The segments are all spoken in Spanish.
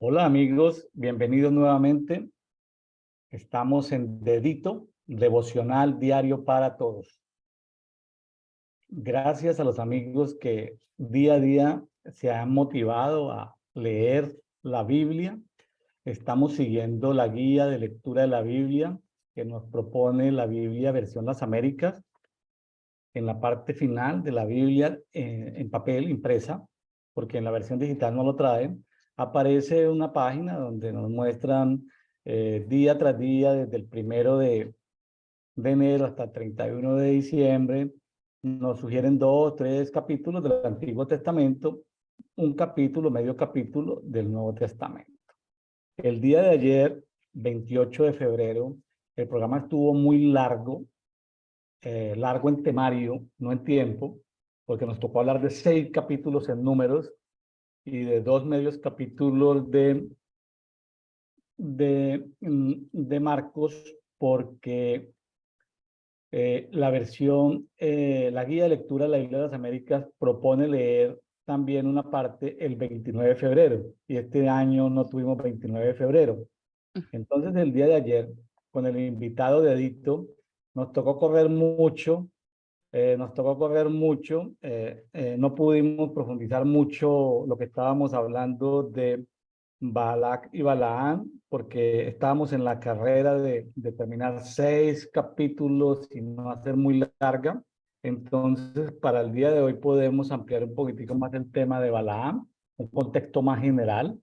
Hola amigos, bienvenidos nuevamente. Estamos en Dedito, devocional diario para todos. Gracias a los amigos que día a día se han motivado a leer la Biblia. Estamos siguiendo la guía de lectura de la Biblia que nos propone la Biblia versión Las Américas. En la parte final de la Biblia en papel, impresa, porque en la versión digital no lo traen, aparece una página donde nos muestran día tras día, desde el 1 de enero hasta el 31 de diciembre, nos sugieren 2 o 3 capítulos del Antiguo Testamento, un capítulo, medio capítulo del Nuevo Testamento. El día de ayer, 28 de febrero, el programa estuvo muy largo, largo en temario, no en tiempo, porque nos tocó hablar de 6 capítulos en números y de 2 medios capítulos de Marcos, porque la guía de lectura de la Biblia de las Américas propone leer también una parte el 29 de febrero, y este año no tuvimos 29 de febrero. Entonces, el día de ayer, con el invitado de Edito, nos tocó correr mucho. No pudimos profundizar mucho lo que estábamos hablando de Balac y Balaán, porque estábamos en la carrera de terminar 6 capítulos y no hacer muy larga. Entonces, para el día de hoy podemos ampliar un poquitico más el tema de Balaam, un contexto más general.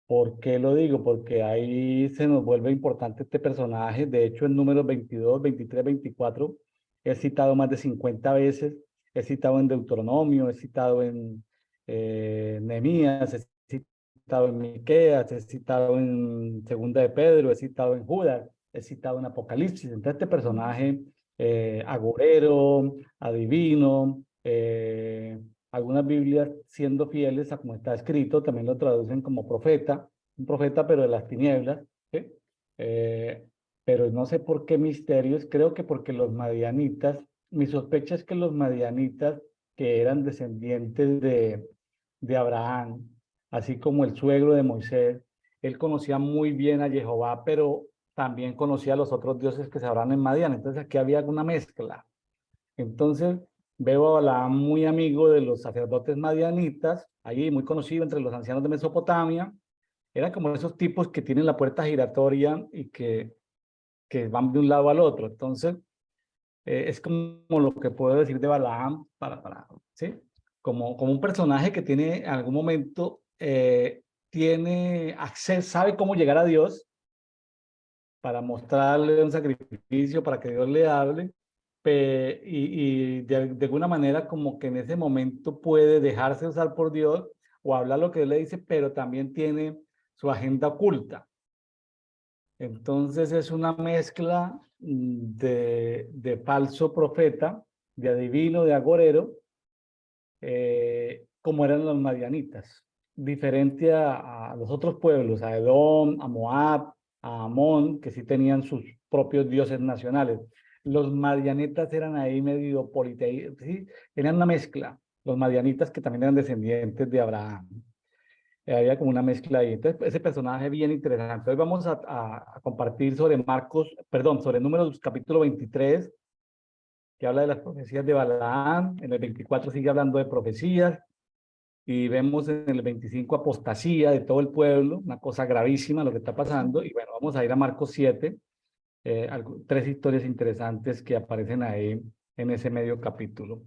¿Por qué lo digo? Porque ahí se nos vuelve importante este personaje. De hecho, en números 22, 23, 24, es citado más de 50 veces. Es citado en Deuteronomio, es citado en Nehemías, es citado en Miqueas, es citado en Segunda de Pedro, es citado en Judas, es citado en Apocalipsis. Entonces, este personaje agorero, adivino, algunas Biblias, siendo fieles a como está escrito, también lo traducen como profeta, un profeta pero de las tinieblas, ¿sí? Eh, pero no sé por qué misterios, creo que porque los madianitas, mi sospecha es que los madianitas, que eran descendientes de Abraham, así como el suegro de Moisés, él conocía muy bien a Jehová, pero también conocía a los otros dioses que se hablan en Madián. Entonces aquí había alguna mezcla. Entonces veo a Balaam muy amigo de los sacerdotes madianitas, allí muy conocido entre los ancianos de Mesopotamia. Eran como esos tipos que tienen la puerta giratoria y que van de un lado al otro. Entonces, es como lo que puedo decir de Balaam ¿sí? Como un personaje que tiene en algún momento, tiene acceso, sabe cómo llegar a Dios para mostrarle un sacrificio, para que Dios le hable, y de alguna manera como que en ese momento puede dejarse usar por Dios o hablar lo que Dios le dice, pero también tiene su agenda oculta. Entonces es una mezcla de falso profeta, de adivino, de agorero, como eran los madianitas, diferente a los otros pueblos, a Edom, a Moab, a Amón, que sí tenían sus propios dioses nacionales. Los madianitas eran ahí medio politeístas, ¿sí? Tenían una mezcla. Los madianitas que también eran descendientes de Abraham. Había como una mezcla ahí. Entonces, ese personaje bien interesante. Hoy vamos a compartir sobre sobre Números capítulo 23, que habla de las profecías de Balaam. En el 24 sigue hablando de profecías. Y vemos en el 25 apostasía de todo el pueblo, una cosa gravísima lo que está pasando. Y bueno, vamos a ir a Marcos 7, 3 historias interesantes que aparecen ahí en ese medio capítulo.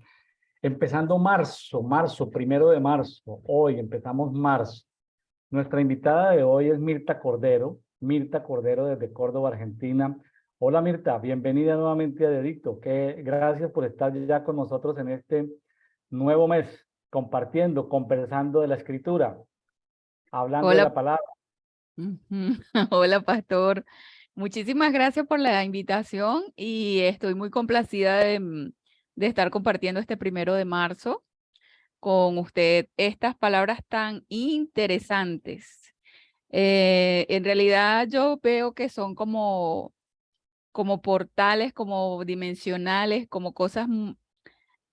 Empezando marzo, 1 de marzo, hoy empezamos marzo. Nuestra invitada de hoy es Mirta Cordero desde Córdoba, Argentina. Hola Mirta, bienvenida nuevamente a Dedito. Gracias por estar ya con nosotros en este nuevo mes, compartiendo, conversando de la escritura, hablando de Hola, la palabra. ujú, hola Pastor. Muchísimas gracias por la invitación y estoy muy complacida de estar compartiendo este 1 de marzo con usted estas palabras tan interesantes. En realidad yo veo que son como portales, como dimensionales, como cosas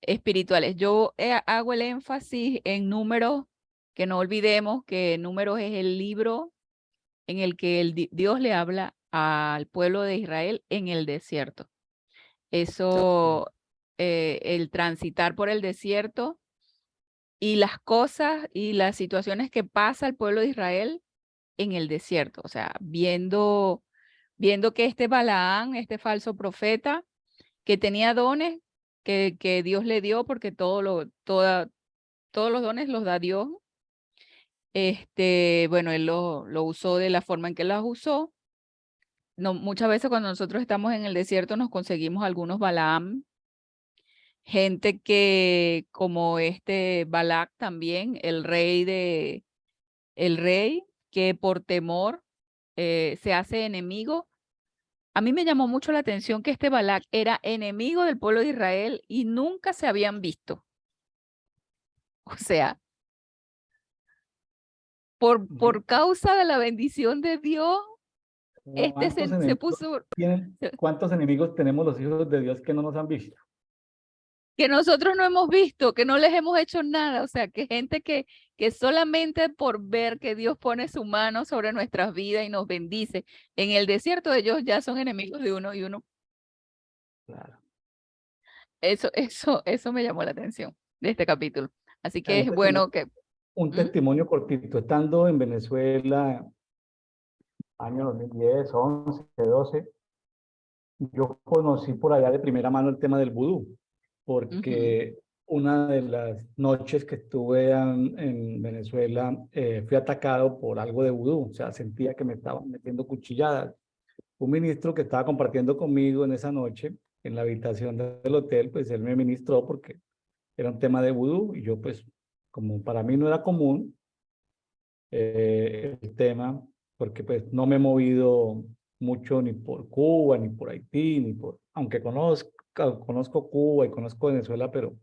espirituales. Yo hago el énfasis en números que no olvidemos que Números es el libro en el que Dios le habla al pueblo de Israel en el desierto. Eso, el transitar por el desierto y las cosas y las situaciones que pasa el pueblo de Israel en el desierto, o sea, viendo que este Balaán, este falso profeta, que tenía dones que Dios le dio, porque todos los dones los da Dios. Bueno, él lo usó de la forma en que las usó. No, muchas veces cuando nosotros estamos en el desierto nos conseguimos algunos Balaam, gente que como este Balac también, el rey que por temor se hace enemigo. A mí me llamó mucho la atención que este Balac era enemigo del pueblo de Israel y nunca se habían visto. O sea, por causa de la bendición de Dios, ¿Cuántos se enemigos puso, cuántos enemigos tenemos los hijos de Dios que no nos han visto? que nosotros no hemos visto, que no les hemos hecho nada. O sea, que gente que solamente por ver que Dios pone su mano sobre nuestras vidas y nos bendice, en el desierto ellos ya son enemigos de uno y uno. Claro. Eso me llamó la atención de este capítulo. Así que Un es testimonio, bueno que... un ¿Mm? testimonio cortito. Estando en Venezuela, año 2010, 11, 12, yo conocí por allá de primera mano el tema del vudú, Ujú. porque una de las noches que estuve en Venezuela fui atacado por algo de vudú, o sea, sentía que me estaban metiendo cuchilladas. Un ministro que estaba compartiendo conmigo en esa noche, en la habitación del hotel, pues él me ministró porque era un tema de vudú y yo pues, como para mí no era común el tema, porque pues no me he movido mucho ni por Cuba, ni por Haití, ni por, aunque conozco Cuba y conozco Venezuela, pero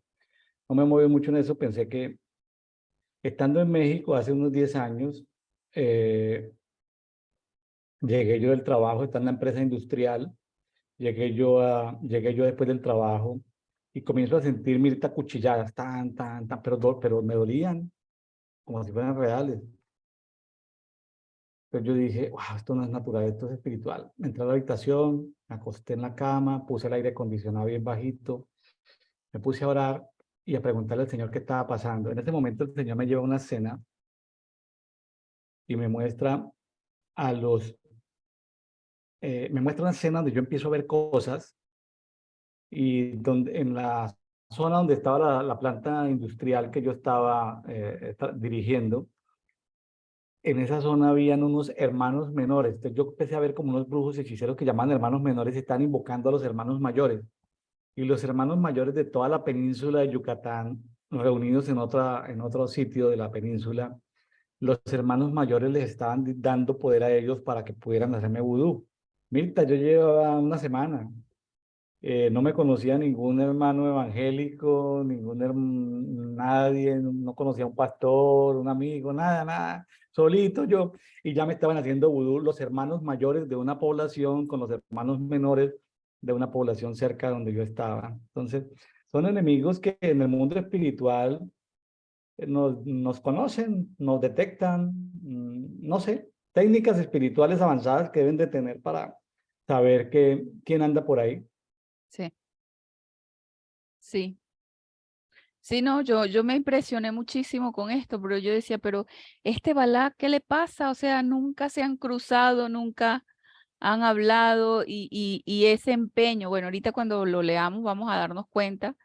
no me he movido mucho en eso. Pensé que estando en México hace unos 10 años, eh, llegué yo del trabajo, está en la empresa industrial, llegué yo después del trabajo y comienzo a sentir mil cuchilladas, tan, pero me dolían como si fueran reales. Entonces yo dije, wow, esto no es natural, esto es espiritual. Entré a la habitación, me acosté en la cama, puse el aire acondicionado bien bajito, me puse a orar y a preguntarle al Señor qué estaba pasando. En ese momento el Señor me lleva a una cena y a los, me muestra una escena donde yo empiezo a ver cosas y donde, en la zona donde estaba la planta industrial que yo estaba dirigiendo, en esa zona habían unos hermanos menores. Entonces yo empecé a ver como unos brujos hechiceros que llaman hermanos menores y están invocando a los hermanos mayores. Y los hermanos mayores de toda la península de Yucatán, reunidos en otro sitio de la península, los hermanos mayores les estaban dando poder a ellos para que pudieran hacerme vudú. Mirta, yo llevaba una semana. No me conocía ningún hermano evangélico, nadie, no conocía un pastor, un amigo, nada, solito yo, y ya me estaban haciendo vudú los hermanos mayores de una población con los hermanos menores de una población cerca de donde yo estaba. Entonces, son enemigos que en el mundo espiritual nos conocen, nos detectan, no sé, técnicas espirituales avanzadas que deben de tener para saber quién anda por ahí. Sí, sí. Sí, no, yo me impresioné muchísimo con esto, pero yo decía, pero este Balak, ¿qué le pasa? O sea, nunca se han cruzado, nunca han hablado y ese empeño, bueno, ahorita cuando lo leamos vamos a darnos cuenta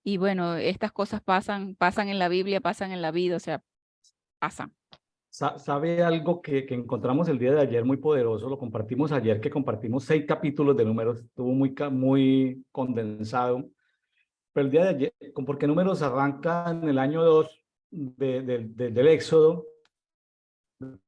y bueno, estas cosas pasan en la Biblia, pasan en la vida, o sea, pasan. ¿Sabe algo que encontramos el día de ayer muy poderoso? Lo compartimos ayer, que compartimos 6 capítulos de números, estuvo muy condensado. Pero el día de ayer, porque números arranca en el año 2 del Éxodo,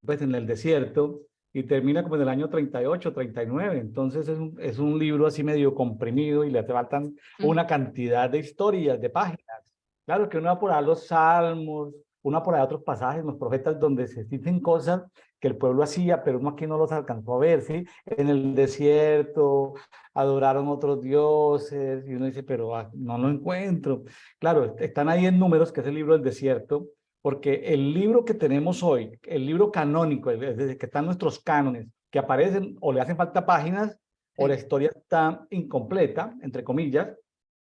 pues en el desierto, y termina como en el año 38, 39. Entonces es un libro así medio comprimido y le faltan Ujú. una cantidad de historias, de páginas. Claro que uno va por ahí los salmos, uno va por ahí otros pasajes, los profetas, donde se dicen cosas que el pueblo hacía, pero uno aquí no los alcanzó a ver, ¿sí? En el desierto adoraron otros dioses, y uno dice, pero no lo encuentro. Claro, están ahí en Números, que es el libro del desierto, porque el libro que tenemos hoy, el libro canónico, el que está en nuestros cánones, que aparecen o le hacen falta páginas o la Sí. historia está incompleta, entre comillas,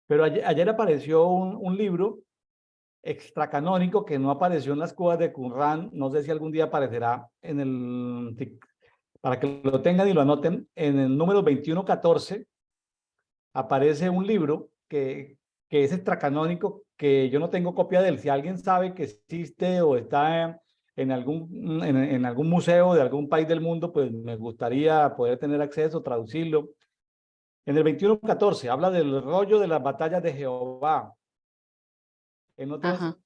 pero ayer apareció un libro extracanónico que no apareció en las cuevas de Qumran, no sé si algún día aparecerá en para que lo tengan y lo anoten, en el número 2114 aparece un libro que es extracanónico, que yo no tengo copia de él. Si alguien sabe que existe o está en algún museo de algún país del mundo, pues me gustaría poder tener acceso, traducirlo. En el 2114 habla del rollo de las batallas de Jehová. En otros, Ajá.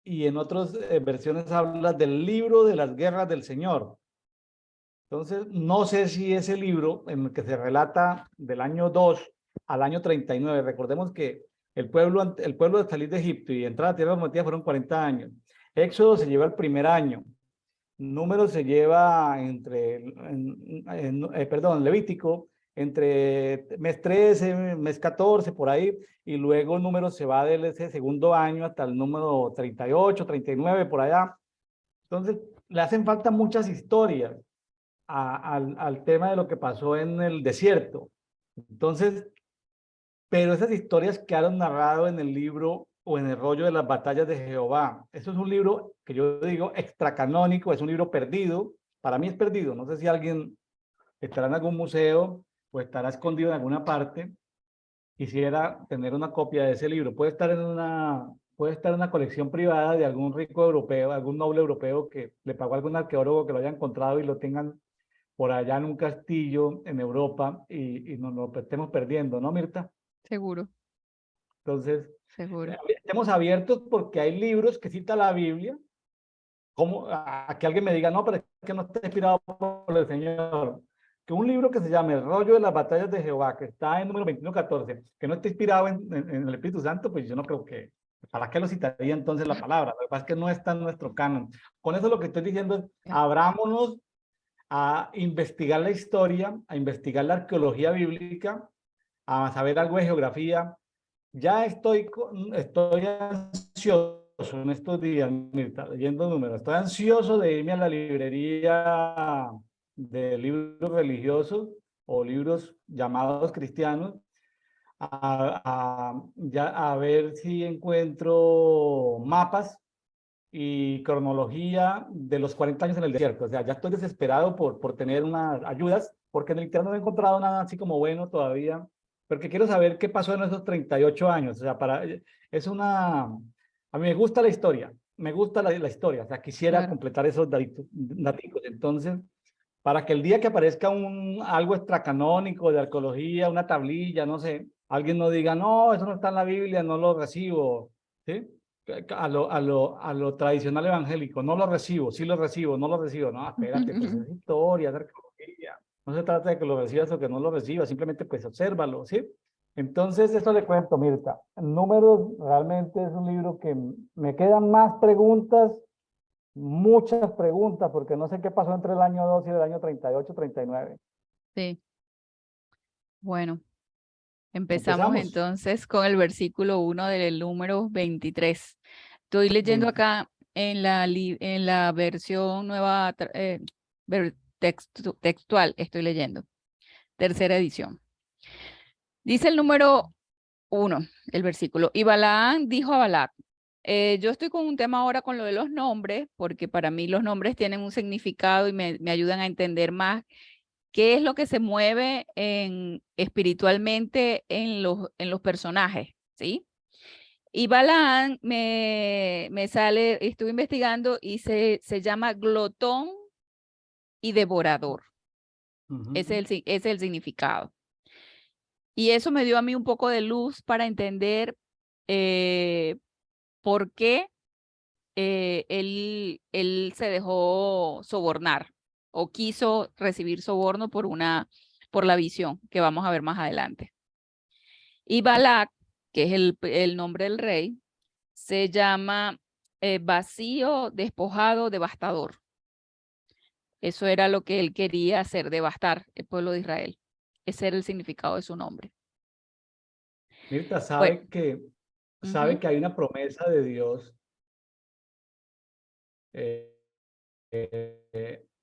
y en otras versiones habla del libro de las guerras del Señor. Entonces, no sé si ese libro en el que se relata del año 2 al año 39, recordemos que el pueblo de salir de Egipto y entrar a la tierra prometida fueron 40 años. Éxodo se lleva el primer año. Número se lleva perdón, Levítico, entre mes 13, mes 14, por ahí, y luego el número se va del ese segundo año hasta el número 38, 39, por allá. Entonces, le hacen falta muchas historias al tema de lo que pasó en el desierto. Entonces, pero esas historias quedaron narradas en el libro o en el rollo de las batallas de Jehová. Eso es un libro que yo digo extracanónico, es un libro perdido. Para mí es perdido. No sé si alguien estará en algún museo o estará escondido en alguna parte. Quisiera tener una copia de ese libro. Puede estar en una colección privada de algún rico europeo, algún noble europeo que le pagó a algún arqueólogo que lo haya encontrado y lo tengan por allá en un castillo en Europa y nos lo estemos perdiendo, ¿no, Mirta? Seguro, Entonces, seguro. estemos abiertos porque hay libros que cita la Biblia, como a que alguien me diga, no, pero es que no está inspirado por el Señor. Que un libro que se llama El rollo de las batallas de Jehová, que está en número 2114, que no está inspirado en el Espíritu Santo, pues yo no creo que, ¿para qué lo citaría entonces la palabra? Lo que pasa es que no está en nuestro canon. Con eso lo que estoy diciendo es, Ya. abrámonos a investigar la historia, a investigar la arqueología bíblica, a saber algo de geografía. Ya estoy ansioso en estos días, Mirta, leyendo números. Estoy ansioso de irme a la librería de libros religiosos o libros llamados cristianos a ver si encuentro mapas y cronología de los 40 años en el desierto. O sea, ya estoy desesperado por tener unas ayudas, porque en el internet no he encontrado nada así como bueno todavía, porque quiero saber qué pasó en esos 38 años. O sea, es una... A mí me gusta la historia, me gusta la historia, o sea, quisiera Claro. completar esos datos. Entonces, para que el día que aparezca algo extracanónico de arqueología, una tablilla, no sé, alguien no diga, no, eso no está en la Biblia, no lo recibo, ¿sí? A lo tradicional evangélico, no lo recibo, sí lo recibo, no lo recibo, no, espérate, pues es historia, es arqueología, no se trata de que lo recibas o que no lo recibas, simplemente pues obsérvalo, ¿sí? Entonces, eso le cuento, Mirta. Números realmente es un libro que me quedan más preguntas, muchas preguntas, porque no sé qué pasó entre el año 2 y el año 38, 39. Sí. Bueno, empezamos Empezamos. entonces con el versículo 1 del número 23. Estoy leyendo 20. acá en la versión nueva, textual, estoy leyendo, tercera edición. Dice el número 1, el versículo. Y Balaán dijo a Balac, yo estoy con un tema ahora con lo de los nombres, porque para mí los nombres tienen un significado y me ayudan a entender más qué es lo que se mueve espiritualmente en los personajes, ¿sí? Y Balaán me sale, estuve investigando y se llama glotón y devorador. Ujú. Ese es el significado. Y eso me dio a mí un poco de luz para entender eh, por qué él se dejó sobornar o quiso recibir soborno por la visión que vamos a ver más adelante. Y Balac, que es el nombre del rey, se llama vacío, despojado, devastador. Eso era lo que él quería hacer, devastar el pueblo de Israel. Ese era el significado de su nombre. Mirta Bueno, sabe que ujú, hay una promesa de Dios Eh,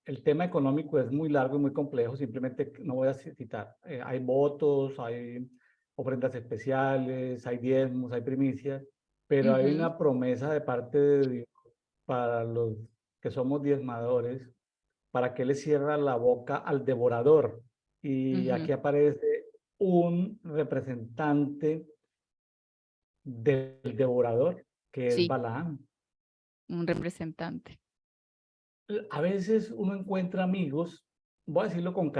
el tema económico es muy largo y muy complejo, simplemente no voy a citar. Hay votos, hay ofrendas especiales, hay diezmos, hay primicias, pero hay Ujú, una promesa de parte de Dios para los que somos diezmadores, para que le cierra la boca al devorador. Y ujú. aquí aparece un representante del devorador, que es Sí, Balaam. un representante. A veces uno encuentra amigos, voy a decirlo con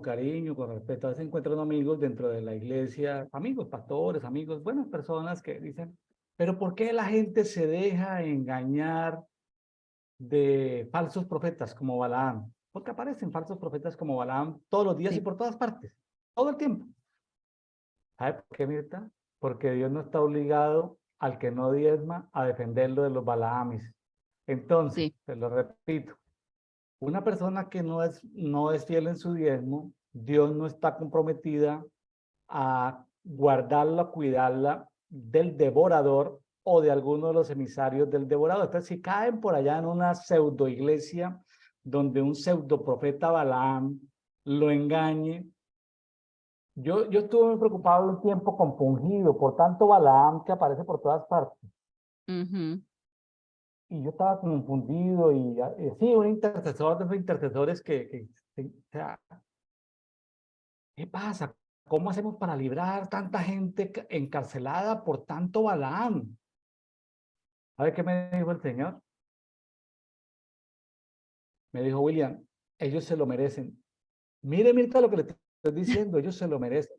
cariño, con respeto. A veces encuentran amigos dentro de la iglesia, amigos, pastores, amigos, buenas personas que dicen, pero ¿por qué la gente se deja engañar de falsos profetas como Balaam? Porque aparecen falsos profetas como Balaam todos los días y Sí, por todas partes, todo el tiempo. ¿Sabe por qué, Mirta? Porque Dios no está obligado al que no diezma a defenderlo de los Balaamis. Entonces, sí, te lo repito, una persona que no es fiel en su diezmo, Dios no está comprometida a guardarla, cuidarla del devorador o de alguno de los emisarios del devorador. Entonces, si caen por allá en una pseudo iglesia donde un pseudo profeta Balaam lo engañe, yo estuve muy preocupado un tiempo, compungido por tanto Balaam que aparece por todas partes. ujú, Y yo estaba confundido y sí, un intercesor de esos intercesores o sea, ¿qué pasa? ¿Cómo hacemos para librar tanta gente encarcelada por tanto Balaam? ¿Sabe qué me dijo el Señor? Me dijo, William, ellos se lo merecen. Mire, Mirta, lo que le estoy diciendo, ellos se lo merecen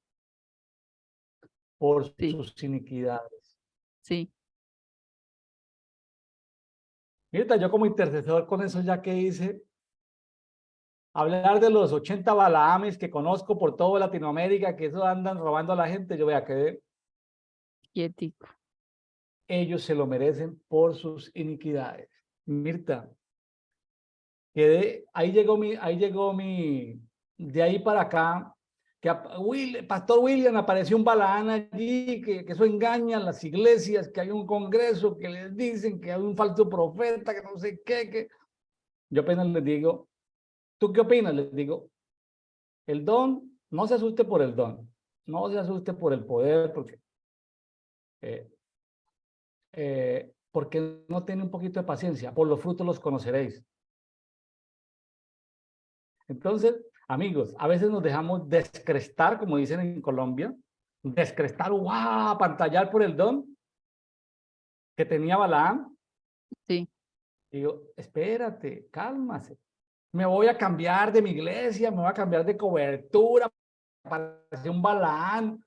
por sí, sus iniquidades. sí, Mirta, yo como intercesor con eso ya que hice, hablar de los 80 Balaames que conozco por toda Latinoamérica, que eso andan robando a la gente, yo voy a quedar, quietico. ellos se lo merecen por sus iniquidades. Mirta, quedé, de ahí para acá, Pastor William, apareció un Balaán allí, que eso engaña a las iglesias, que hay un congreso, que les dicen que hay un falso profeta, que no sé qué, que yo apenas les digo, ¿tú qué opinas? Les digo, el don, no se asuste por el don, no se asuste por el poder, eh, porque no tiene un poquito de paciencia, por los frutos los conoceréis. Entonces, amigos, a veces nos dejamos descrestar, como dicen en Colombia, descrestar, ¡guau!, pantallar por el don que tenía Balaam. Sí, Digo, espérate, cálmase. Me voy a cambiar de mi iglesia, me voy a cambiar de cobertura para ser un Balaam.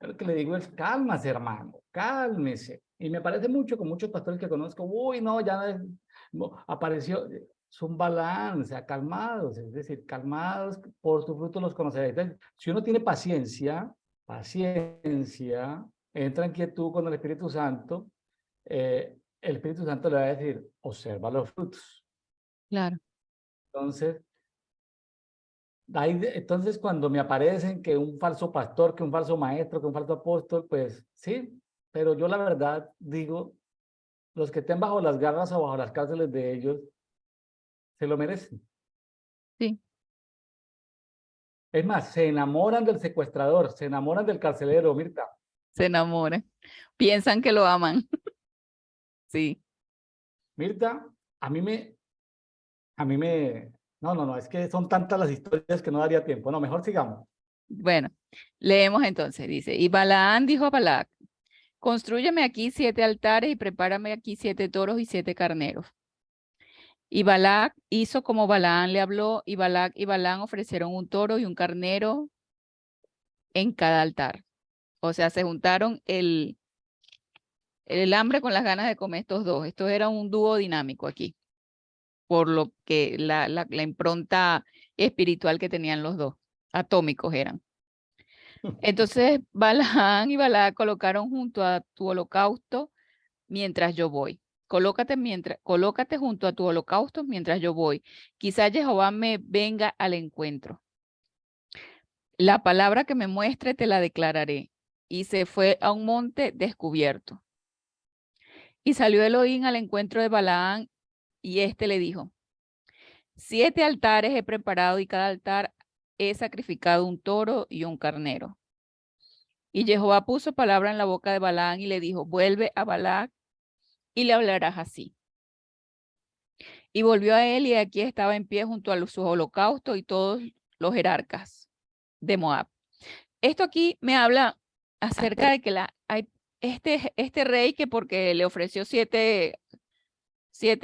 Lo que le digo es, cálmase, hermano, cálmese. Y me parece mucho con muchos pastores que conozco, uy, no, ya apareció, son Balaam, o sea, calmados, es decir, calmados, por su fruto los conoceréis. Entonces, si uno tiene paciencia, entra en quietud con el Espíritu Santo, el Espíritu Santo le va a decir, observa los frutos. claro. Entonces, entonces, cuando me aparecen que un falso pastor, que un falso maestro, que un falso apóstol, pues sí, pero yo la verdad digo, los que estén bajo las garras o bajo las cárceles de ellos, se lo merecen. Sí, Es más, se enamoran del secuestrador, se enamoran del carcelero, Mirta. se enamoran. Piensan que lo aman. Sí. Mirta, a mí me, no, es que son tantas las historias que no daría tiempo. No, mejor sigamos. Bueno, leemos entonces. Dice, y Balaán dijo a Balac, constrúyeme aquí 7 altares y prepárame aquí 7 toros y 7 carneros. Y Balac hizo como Balaán le habló, y Balac y Balaán ofrecieron un toro y un carnero en cada altar. O sea, se juntaron el hambre con las ganas de comer estos dos. Esto era un dúo dinámico aquí, por lo que la impronta espiritual que tenían los dos, atómicos eran. Entonces, Balaán y Balac colocaron junto a tu holocausto mientras yo voy. Colócate junto a tu holocausto mientras yo voy. Quizá Jehová me venga al encuentro. La palabra que me muestre te la declararé. Y se fue a un monte descubierto. Y salió Elohim al encuentro de Balaam, y éste le dijo: 7 altares he preparado, y cada altar he sacrificado un toro y un carnero. Y Jehová puso palabra en la boca de Balaam y le dijo: vuelve a Balac y le hablarás así. Y volvió a él, y aquí estaba en pie junto a sus holocaustos y todos los jerarcas de Moab. Esto aquí me habla acerca de que hay este rey, que porque le ofreció siete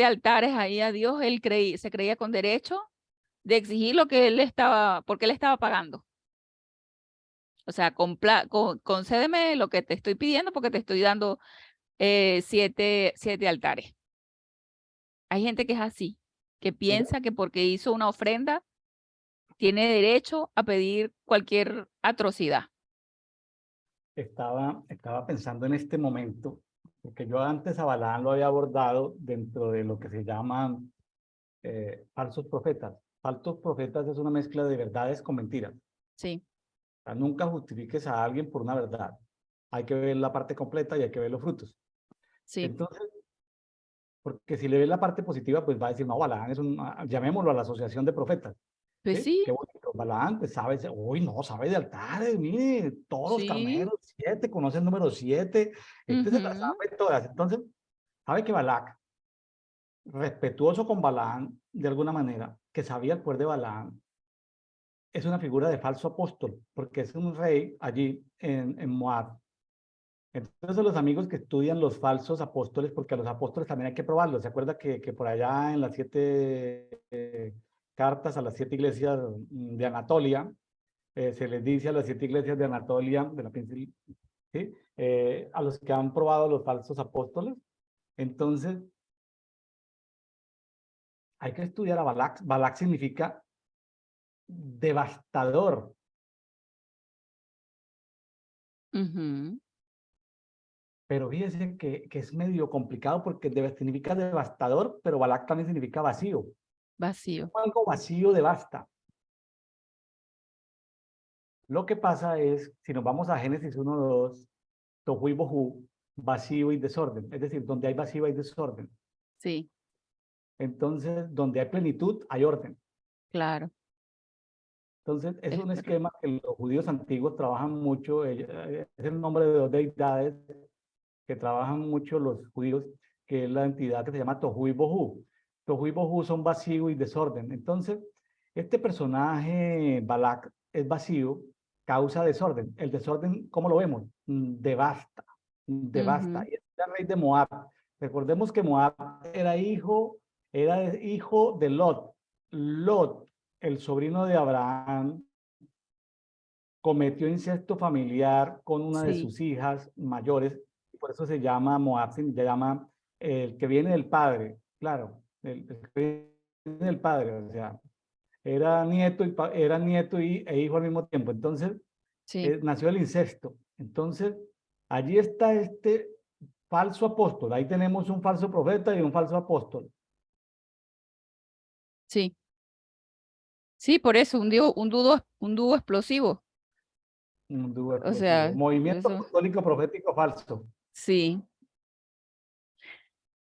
altares ahí a Dios, él se creía con derecho de exigir lo que porque él estaba pagando. O sea, concédeme lo que te estoy pidiendo porque te estoy dando 7 altares. Hay gente que es así, que piensa que porque hizo una ofrenda tiene derecho a pedir cualquier atrocidad. Estaba pensando en este momento, porque yo antes a Balaam lo había abordado dentro de lo que se llaman falsos profetas. Falsos profetas es una mezcla de verdades con mentiras. Sí. O sea, nunca justifiques a alguien por una verdad. Hay que ver la parte completa y hay que ver los frutos. Sí. Entonces, porque si le ves la parte positiva, pues va a decir, no, Balaam es llamémoslo a la asociación de profetas. Pues ¿Sí? sí. Qué bonito. Balaam, pues sabe, uy, no, sabe de altares, mire, todos los Sí. carneros, 7, conoce el número 7, este se las sabe todas. Entonces, sabe que Balac, respetuoso con Balaam, de alguna manera, que sabía el poder de Balaam, es una figura de falso apóstol, porque es un rey allí en Moab. Entonces, los amigos que estudian los falsos apóstoles, porque a los apóstoles también hay que probarlos. ¿Se acuerda que por allá en las 7 cartas a las 7 iglesias de Anatolia, se les dice a las 7 iglesias de Anatolia, de la península, ¿sí? A los que han probado los falsos apóstoles? Entonces, hay que estudiar a Balac. Balac significa devastador. Pero fíjese que es medio complicado porque significa devastador, pero Balac también significa vacío. Vacío. Algo vacío devasta. Lo que pasa es, si nos vamos a Génesis 1:2, tohu y bohu, vacío y desorden. Es decir, donde hay vacío hay desorden. Sí. Entonces, donde hay plenitud hay orden. Claro. Entonces, es Es un correcto. esquema que los judíos antiguos trabajan mucho. Es el nombre de 2 deidades que trabajan mucho los judíos, que es la entidad que se llama Tohu y Bohu. Tohu y Bohu son vacío y desorden. Entonces, este personaje, Balak, es vacío, causa desorden. El desorden, ¿cómo lo vemos? Devasta, devasta. Y es el rey de Moab. Recordemos que Moab era hijo de Lot. Lot, el sobrino de Abraham, cometió incesto familiar con una de Sí. sus hijas mayores, y por eso se llama Moab, se llama el que viene del padre, claro, el que viene del padre, o sea, era nieto e hijo al mismo tiempo. Entonces, Sí. nació el incesto. Entonces, allí está este falso apóstol. Ahí tenemos un falso profeta y un falso apóstol. Sí. Sí, por eso, un dúo explosivo. Un dúo O explosivo. sea, por Movimiento eso, apostólico profético falso. sí.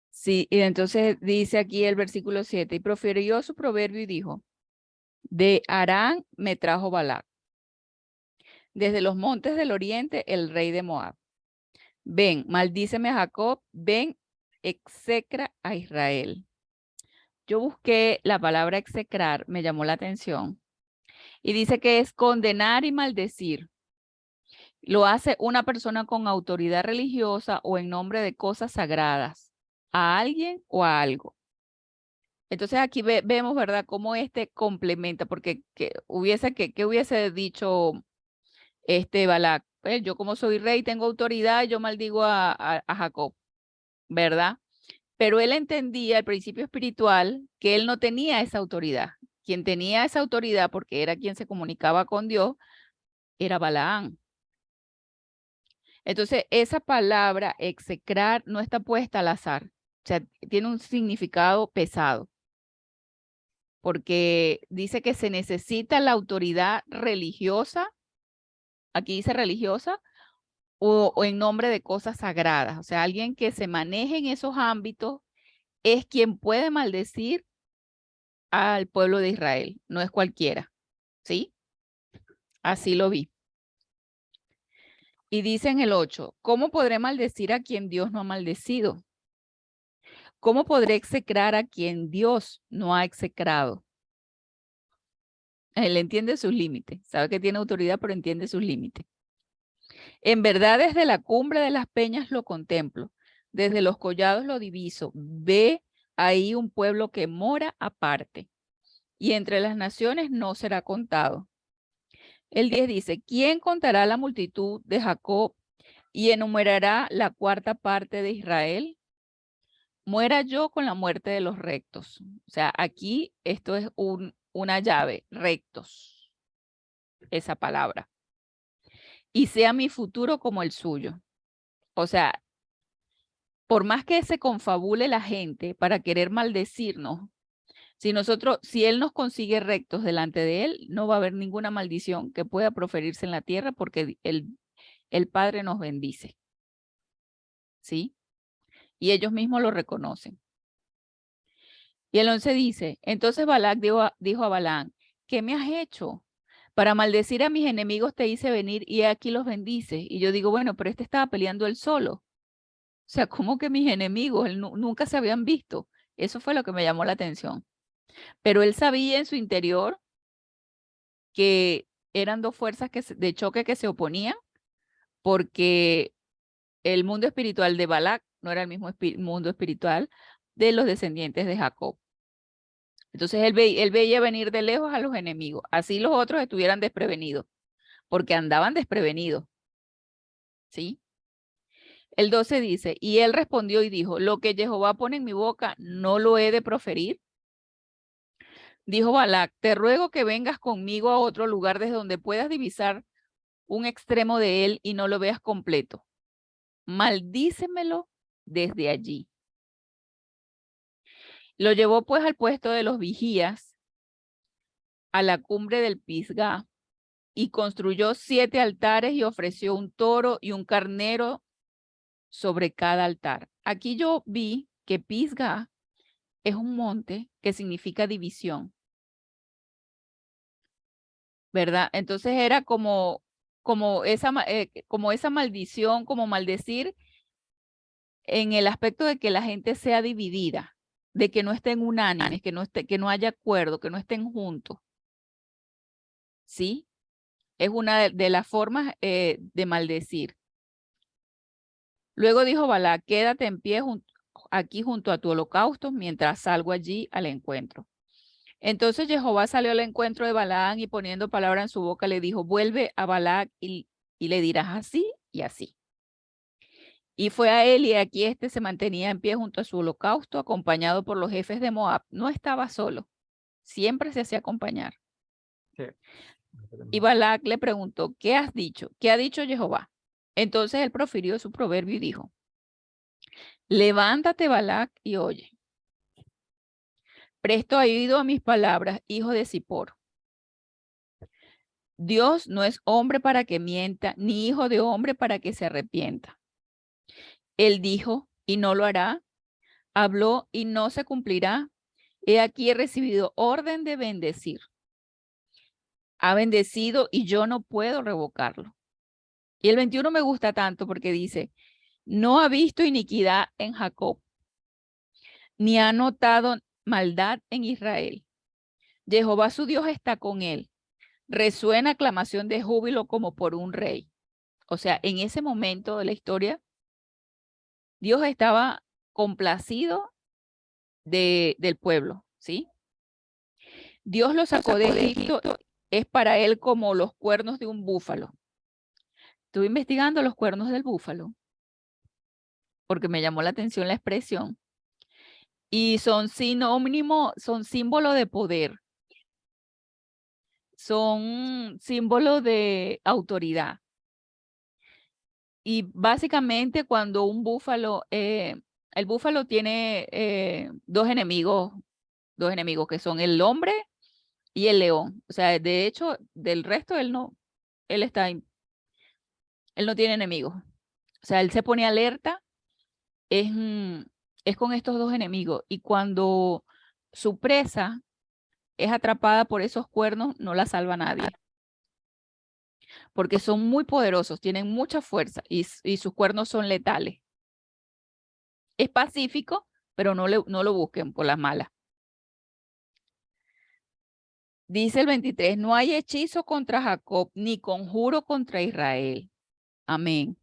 Sí, y entonces dice aquí el versículo 7, y profirió su proverbio y dijo: de Harán me trajo Balac, desde los montes del oriente el rey de Moab. Ven, maldíceme a Jacob, ven, execra a Israel. Yo busqué la palabra execrar, me llamó la atención, y dice que es condenar y maldecir. Lo hace una persona con autoridad religiosa o en nombre de cosas sagradas, a alguien o a algo. Entonces aquí vemos, ¿verdad?, cómo este complementa, porque ¿qué hubiese dicho Balac? Pues yo, como soy rey, tengo autoridad, yo maldigo a Jacob, ¿verdad? Pero él entendía el principio espiritual que él no tenía esa autoridad. Quien tenía esa autoridad, porque era quien se comunicaba con Dios, era Balaam. Entonces, esa palabra execrar no está puesta al azar. O sea, tiene un significado pesado, porque dice que se necesita la autoridad religiosa, aquí dice religiosa, o en nombre de cosas sagradas. O sea, alguien que se maneje en esos ámbitos es quien puede maldecir al pueblo de Israel, no es cualquiera, ¿sí? Así lo vi. Y dice en el 8, ¿cómo podré maldecir a quien Dios no ha maldecido? ¿Cómo podré execrar a quien Dios no ha execrado? Él entiende sus límites, sabe que tiene autoridad, pero entiende sus límites. En verdad, desde la cumbre de las peñas lo contemplo, desde los collados lo diviso. Ve ahí un pueblo que mora aparte, y entre las naciones no será contado. El 10 dice, ¿quién contará la multitud de Jacob y enumerará la cuarta parte de Israel? Muera yo con la muerte de los rectos. O sea, aquí esto es una llave, rectos, esa palabra. Y sea mi futuro como el suyo. O sea, por más que se confabule la gente para querer maldecirnos, si él nos consigue rectos delante de él, no va a haber ninguna maldición que pueda proferirse en la tierra porque el Padre nos bendice. ¿Sí? Y ellos mismos lo reconocen. Y el 11 dice, entonces Balac dijo a Balaam, ¿qué me has hecho? Para maldecir a mis enemigos te hice venir y aquí los bendices. Y yo digo, bueno, pero este estaba peleando él solo. O sea, ¿cómo que mis enemigos? Él nunca se habían visto. Eso fue lo que me llamó la atención. Pero él sabía en su interior que eran dos fuerzas de choque que se oponían porque el mundo espiritual de Balac no era el mismo mundo espiritual de los descendientes de Jacob. Entonces él veía venir de lejos a los enemigos, así los otros estuvieran desprevenidos, porque andaban desprevenidos. ¿Sí? El 12 dice, y él respondió y dijo, lo que Jehová pone en mi boca, ¿no lo he de proferir? Dijo Balac, te ruego que vengas conmigo a otro lugar desde donde puedas divisar un extremo de él y no lo veas completo. Maldícemelo desde allí. Lo llevó pues al puesto de los vigías, a la cumbre del Pisgah, y construyó 7 altares y ofreció un toro y un carnero sobre cada altar. Aquí yo vi que Pisgah es un monte que significa división, ¿verdad? Entonces era como esa maldición, como maldecir en el aspecto de que la gente sea dividida, de que no estén unánimes, que no haya acuerdo, que no estén juntos. ¿Sí? Es una de las formas de maldecir. Luego dijo Balac, quédate en pie aquí junto a tu holocausto mientras salgo allí al encuentro. Entonces Jehová salió al encuentro de Balaam y poniendo palabra en su boca le dijo, vuelve a Balac y le dirás así y así. Y fue a él y aquí este se mantenía en pie junto a su holocausto acompañado por los jefes de Moab. No estaba solo, siempre se hacía acompañar. Sí. Y Balac le preguntó, ¿qué has dicho? ¿Qué ha dicho Jehová? Entonces él profirió su proverbio y dijo, levántate Balac y oye. Presto oído a mis palabras, hijo de Zippor. Dios no es hombre para que mienta, ni hijo de hombre para que se arrepienta. Él dijo y no lo hará, habló y no se cumplirá. He aquí he recibido orden de bendecir. Ha bendecido y yo no puedo revocarlo. Y el 21 me gusta tanto porque dice, no ha visto iniquidad en Jacob, ni ha notado maldad en Israel. Jehová su Dios está con él. Resuena aclamación de júbilo como por un rey. O sea, en ese momento de la historia, Dios estaba complacido del pueblo, ¿sí? Dios lo sacó de Egipto, es para él como los cuernos de un búfalo. Estuve investigando los cuernos del búfalo porque me llamó la atención la expresión. Y son sinónimo, son símbolo de poder, son símbolo de autoridad. Y básicamente cuando un búfalo, el búfalo tiene dos enemigos que son el hombre y el león. O sea, de hecho, del resto él no tiene enemigos. sea, él se pone alerta, es con estos dos enemigos. Y cuando su presa es atrapada por esos cuernos, no la salva nadie. Porque son muy poderosos, tienen mucha fuerza y sus cuernos son letales. Es pacífico, pero no lo busquen por las malas. Dice el 23, no hay hechizo contra Jacob, ni conjuro contra Israel. Amén.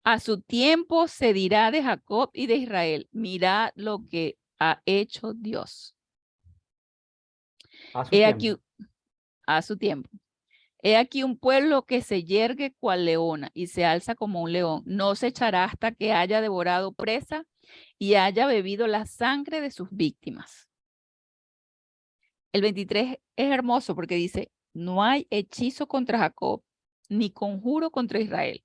A su tiempo se dirá de Jacob y de Israel, mirad lo que ha hecho Dios. A su He tiempo. aquí, a su tiempo. He aquí un pueblo que se yergue cual leona y se alza como un león. No se echará hasta que haya devorado presa y haya bebido la sangre de sus víctimas. El 23 es hermoso porque dice, no hay hechizo contra Jacob, ni conjuro contra Israel.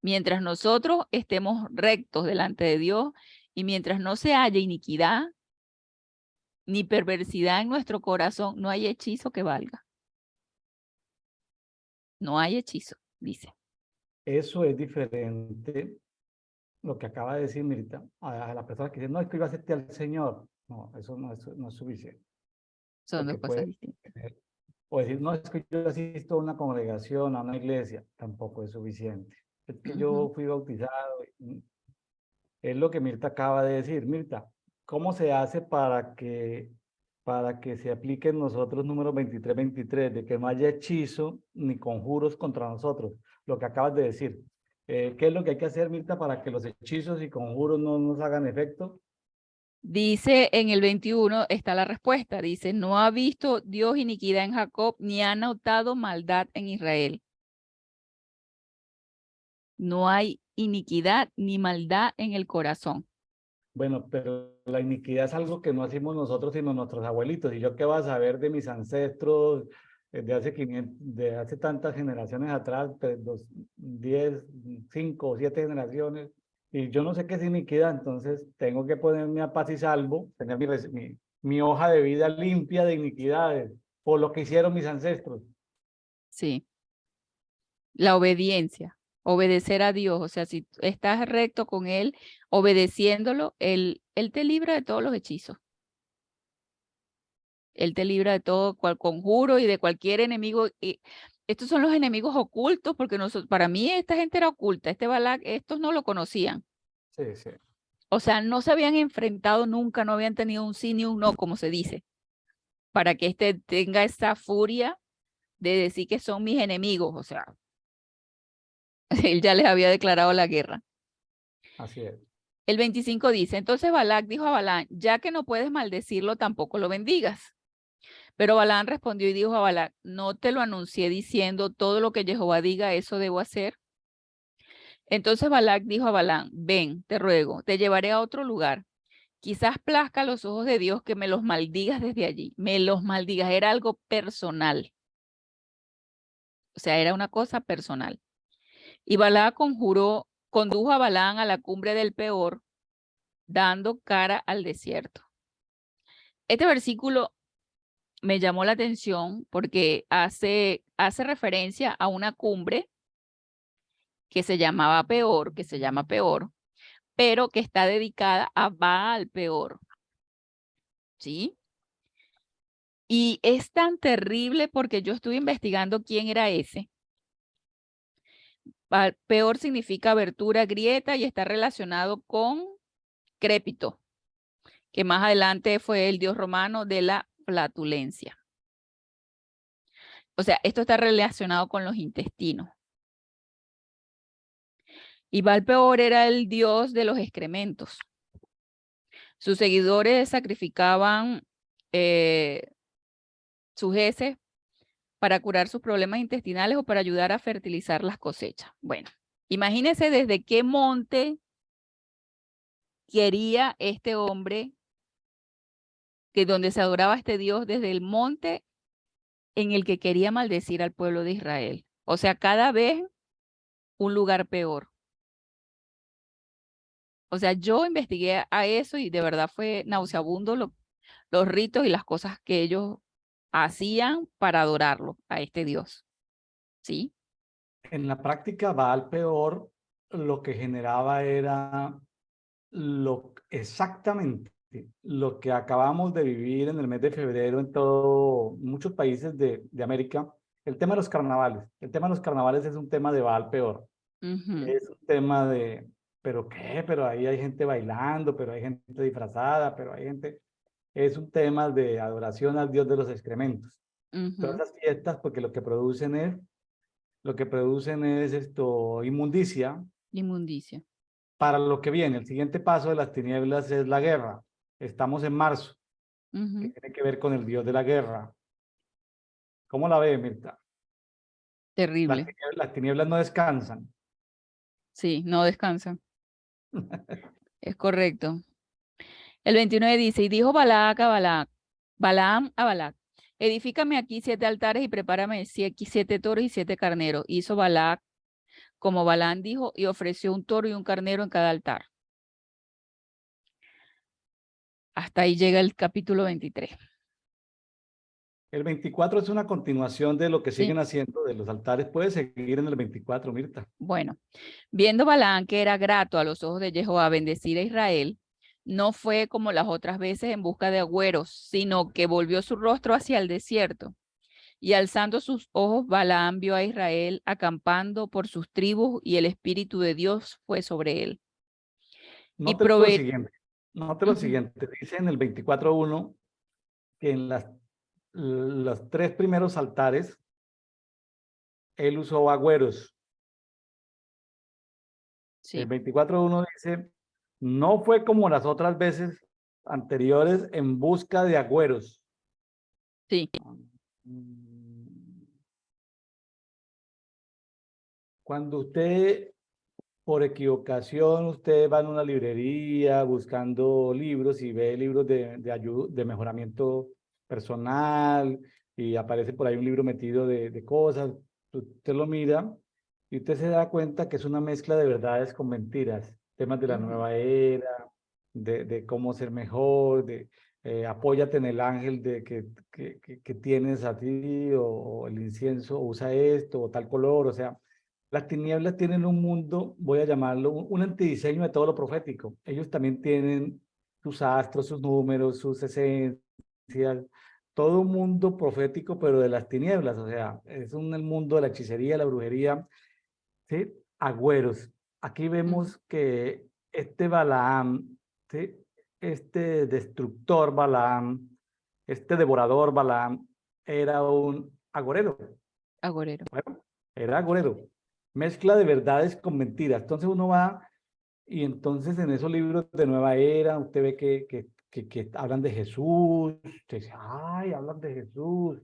Mientras nosotros estemos rectos delante de Dios y mientras no se haya iniquidad ni perversidad en nuestro corazón, no hay hechizo que valga. No hay hechizo, dice. Eso es diferente, lo que acaba de decir Mirta, a la persona que dice, no, es que yo acepté al Señor. No, eso no es suficiente. Son dos Porque cosas puede distintas. tener, o decir, no, es que yo asisto a una congregación, a una iglesia, tampoco es suficiente. Es que Ujú. yo fui bautizado. Es lo que Mirta acaba de decir. Mirta, ¿cómo se hace para que se aplique en nosotros número 2323, de que no haya hechizo ni conjuros contra nosotros? Lo que acabas de decir. ¿Qué es lo que hay que hacer, Mirta, para que los hechizos y conjuros no nos hagan efecto? Dice en el 21, está la respuesta. Dice, no ha visto Dios iniquidad en Jacob, ni ha notado maldad en Israel. No hay iniquidad ni maldad en el corazón. Bueno, pero la iniquidad es algo que no hacemos nosotros, sino nuestros abuelitos. ¿Y yo qué vas a saber de mis ancestros de hace 500, de hace tantas generaciones atrás, 10, 5 o 7 generaciones? Y yo no sé qué es iniquidad, entonces tengo que ponerme a paz y salvo, tener mi hoja de vida limpia de iniquidades por lo que hicieron mis ancestros. Sí, la obediencia, obedecer a Dios. O sea, si estás recto con Él, obedeciéndolo, Él te libra de todos los hechizos. Él te libra de todo cual conjuro y de cualquier enemigo. Y estos son los enemigos ocultos, porque nosotros, para mí esta gente era oculta. Este Balac, estos no lo conocían. Sí, sí. O sea, no se habían enfrentado nunca, no habían tenido un sí ni un no, como se dice, para que este tenga esa furia de decir que son mis enemigos. O sea, él ya les había declarado la guerra. Así es. El 25 dice, entonces Balac dijo a Balaam, ya que no puedes maldecirlo, tampoco lo bendigas. Pero Balaam respondió y dijo a Balac, no te lo anuncié diciendo todo lo que Jehová diga, eso debo hacer. Entonces Balac dijo a Balaam, ven, te ruego, te llevaré a otro lugar. Quizás plazca a los ojos de Dios que me los maldigas desde allí. Me los maldigas, era algo personal. O sea, era una cosa personal. Y Balac condujo a Balaam a la cumbre del Peor, dando cara al desierto. Este versículo me llamó la atención porque hace referencia a una cumbre que se llamaba Peor, que se llama Peor, pero que está dedicada a Baal Peor. ¿Sí? Y es tan terrible porque yo estuve investigando quién era ese. Peor significa abertura, grieta y está relacionado con Crépito, que más adelante fue el dios romano de la flatulencia. O sea, esto está relacionado con los intestinos. Y Peor era el dios de los excrementos. Sus seguidores sacrificaban sus heces para curar sus problemas intestinales o para ayudar a fertilizar las cosechas. Bueno, imagínense desde qué monte quería este hombre, que donde se adoraba a este Dios, desde el monte en el que quería maldecir al pueblo de Israel. O sea, cada vez un lugar peor. O sea, yo investigué a eso y de verdad fue nauseabundo los ritos y las cosas que ellos hacían para adorarlo a este Dios. ¿Sí? En la práctica, Baal Peor lo que generaba era exactamente lo que acabamos de vivir en el mes de febrero en muchos países de América, el tema de los carnavales. El tema de los carnavales es un tema de Baal Peor. Ujú, Es un tema de, ¿pero qué? Pero ahí hay gente bailando, pero hay gente disfrazada, pero hay gente... Es un tema de adoración al Dios de los excrementos. Todas ujú. las fiestas, porque lo que producen es esto, inmundicia, Inmundicia. para lo que viene. El siguiente paso de las tinieblas es la guerra. Estamos en marzo, que Ujú. tiene que ver con el Dios de la guerra. ¿Cómo la ve, Mirta? Terrible. Las tinieblas no descansan. Sí, no descansa. Es correcto. El 29 dice, y dijo Balac a Balac, Balaam a Balac, edifícame aquí 7 altares y prepárame 7 toros y 7 carneros. Hizo Balac como Balaam dijo y ofreció un toro y un carnero en cada altar. Hasta ahí llega el capítulo 23. El 24 es una continuación de lo que Sí. siguen haciendo de los altares. Puede seguir en el 24, Mirta. Bueno, viendo Balaam que era grato a los ojos de Jehová bendecir a Israel, no fue como las otras veces en busca de agüeros, sino que volvió su rostro hacia el desierto. Y alzando sus ojos, Balaam vio a Israel acampando por sus tribus y el Espíritu de Dios fue sobre él. Y Note lo prove... siguiente. Note lo Ujú, siguiente. Dice en el 24:1 que en los 3 primeros altares él usó agüeros. El sí, 24:1 dice, no fue como las otras veces anteriores en busca de agüeros. sí. Cuando usted, por equivocación, usted va en una librería buscando libros y ve libros de ayuda, de mejoramiento personal y aparece por ahí un libro metido de cosas, usted lo mira y usted se da cuenta que es una mezcla de verdades con mentiras, temas de la Ujú, nueva era, de cómo ser mejor, de apóyate en el ángel que tienes a ti o el incienso, usa esto o tal color, o sea, las tinieblas tienen un mundo, voy a llamarlo, un antidiseño de todo lo profético. Ellos también tienen sus astros, sus números, sus esencias, todo un mundo profético, pero de las tinieblas. O sea, es el mundo de la hechicería, la brujería, ¿sí? Agüeros. Aquí ujú. vemos que este Balaam, ¿sí? Este destructor Balaam, este devorador Balaam, era un agorero. Agorero. Bueno, era agorero. Mezcla de verdades con mentiras. Entonces uno va y entonces en esos libros de Nueva Era usted ve que hablan de Jesús. Usted dice, ay, hablan de Jesús.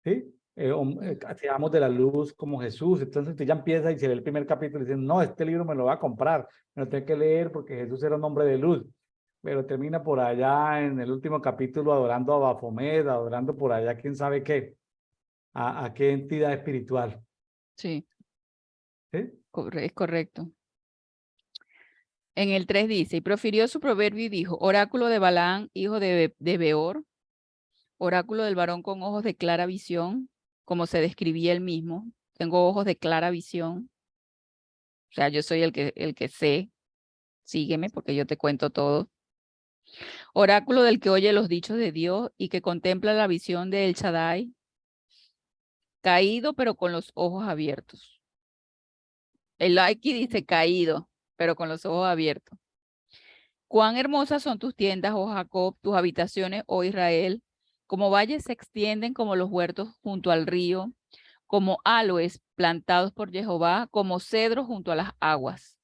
¿Sí? Mm, Seamos de la luz como Jesús. Entonces usted ya empieza y se lee el primer capítulo y dice, no, este libro me lo va a comprar. Me lo tengo que leer porque Jesús era un hombre de luz. Pero termina por allá en el último capítulo adorando a Baphomet, adorando por allá quién sabe qué, a qué entidad espiritual. sí, ¿Sí? es correcto. En el 3 dice, y profirió su proverbio y dijo, oráculo de Balaam, hijo de Beor, oráculo del varón con ojos de clara visión, como se describía él mismo, tengo ojos de clara visión, o sea, yo soy el que sé, sígueme porque yo te cuento todo. Oráculo del que oye los dichos de Dios y que contempla la visión de El Shaddai, caído pero con los ojos abiertos. El aquí dice caído, pero con los ojos abiertos. Cuán hermosas son tus tiendas, oh Jacob, tus habitaciones, oh Israel. Como valles se extienden como los huertos junto al río, como aloes plantados por Jehová, como cedros junto a las aguas.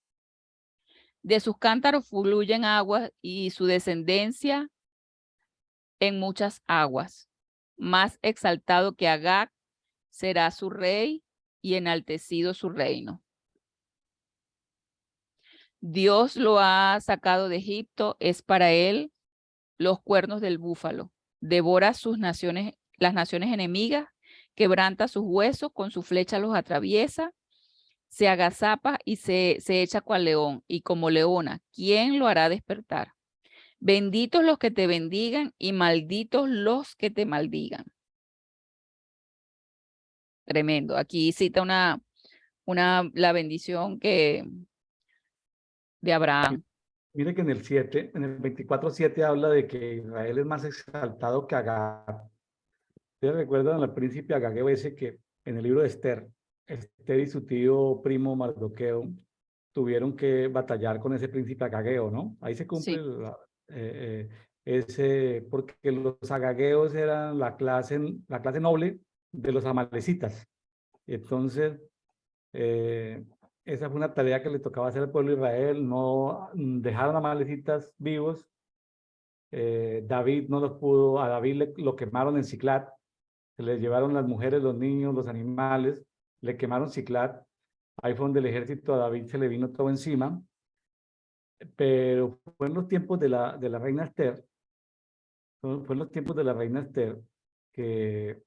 De sus cántaros fluyen aguas y su descendencia en muchas aguas. Más exaltado que Agag será su rey y enaltecido su reino. Dios lo ha sacado de Egipto, es para él los cuernos del búfalo. Devora sus naciones, las naciones enemigas, quebranta sus huesos, con su flecha los atraviesa, se agazapa y se echa cual león y como leona. ¿Quién lo hará despertar? Benditos los que te bendigan y malditos los que te maldigan. Tremendo. Aquí cita la bendición de Abraham. Mire que en el 7, en el 24:7 habla de que Israel es más exaltado que Agar. ¿Ustedes recuerdan al príncipe Agageo ese que en el libro de Esther y su tío primo Mardoqueo tuvieron que batallar con ese príncipe Agageo, ¿no? Ahí se cumple Sí, porque los agagueos eran la clase noble de los amalecitas. Entonces, eh, esa fue una tarea que le tocaba hacer al pueblo de Israel, no dejaron a amalecitas vivos. David no los pudo, a David lo quemaron en Siclat, se les llevaron las mujeres, los niños, los animales, le quemaron Siclat. Ahí fue donde el ejército a David se le vino todo encima. Pero fue en los tiempos de la reina Esther, fue en los tiempos de la reina Esther que,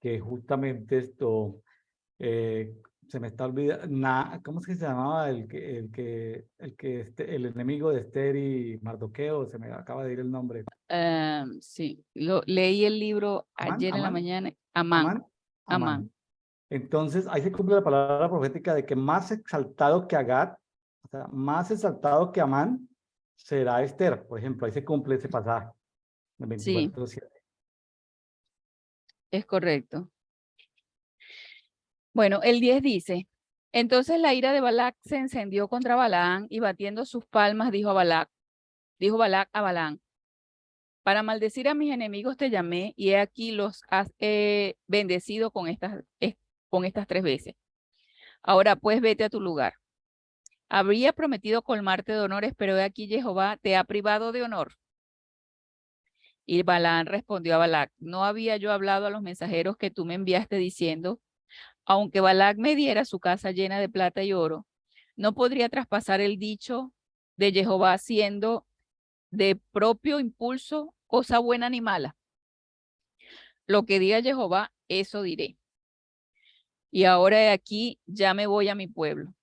que justamente se me está olvidando, ¿cómo es que se llamaba el enemigo de Esther y Mardoqueo? Se me acaba de ir el nombre. sí, leí el libro Amán, ayer en la Amán, mañana. Amán, Amán, Amán. Amán. Entonces, ahí se cumple la palabra profética de que más exaltado que Agar, o sea, más exaltado que Amán, será Esther. Por ejemplo, ahí se cumple ese pasaje, el Sí, 24:7. es correcto. Bueno, el 10 dice, entonces la ira de Balac se encendió contra Balaán y batiendo sus palmas dijo Balac a Balaán, para maldecir a mis enemigos te llamé y he aquí los has bendecido con estas 3 veces. Ahora pues vete a tu lugar. Habría prometido colmarte de honores, pero he aquí Jehová te ha privado de honor. Y Balaán respondió a Balac, no había yo hablado a los mensajeros que tú me enviaste diciendo, aunque Balac me diera su casa llena de plata y oro, no podría traspasar el dicho de Jehová siendo de propio impulso cosa buena ni mala. Lo que diga Jehová, eso diré. Y ahora de aquí ya me voy a mi pueblo.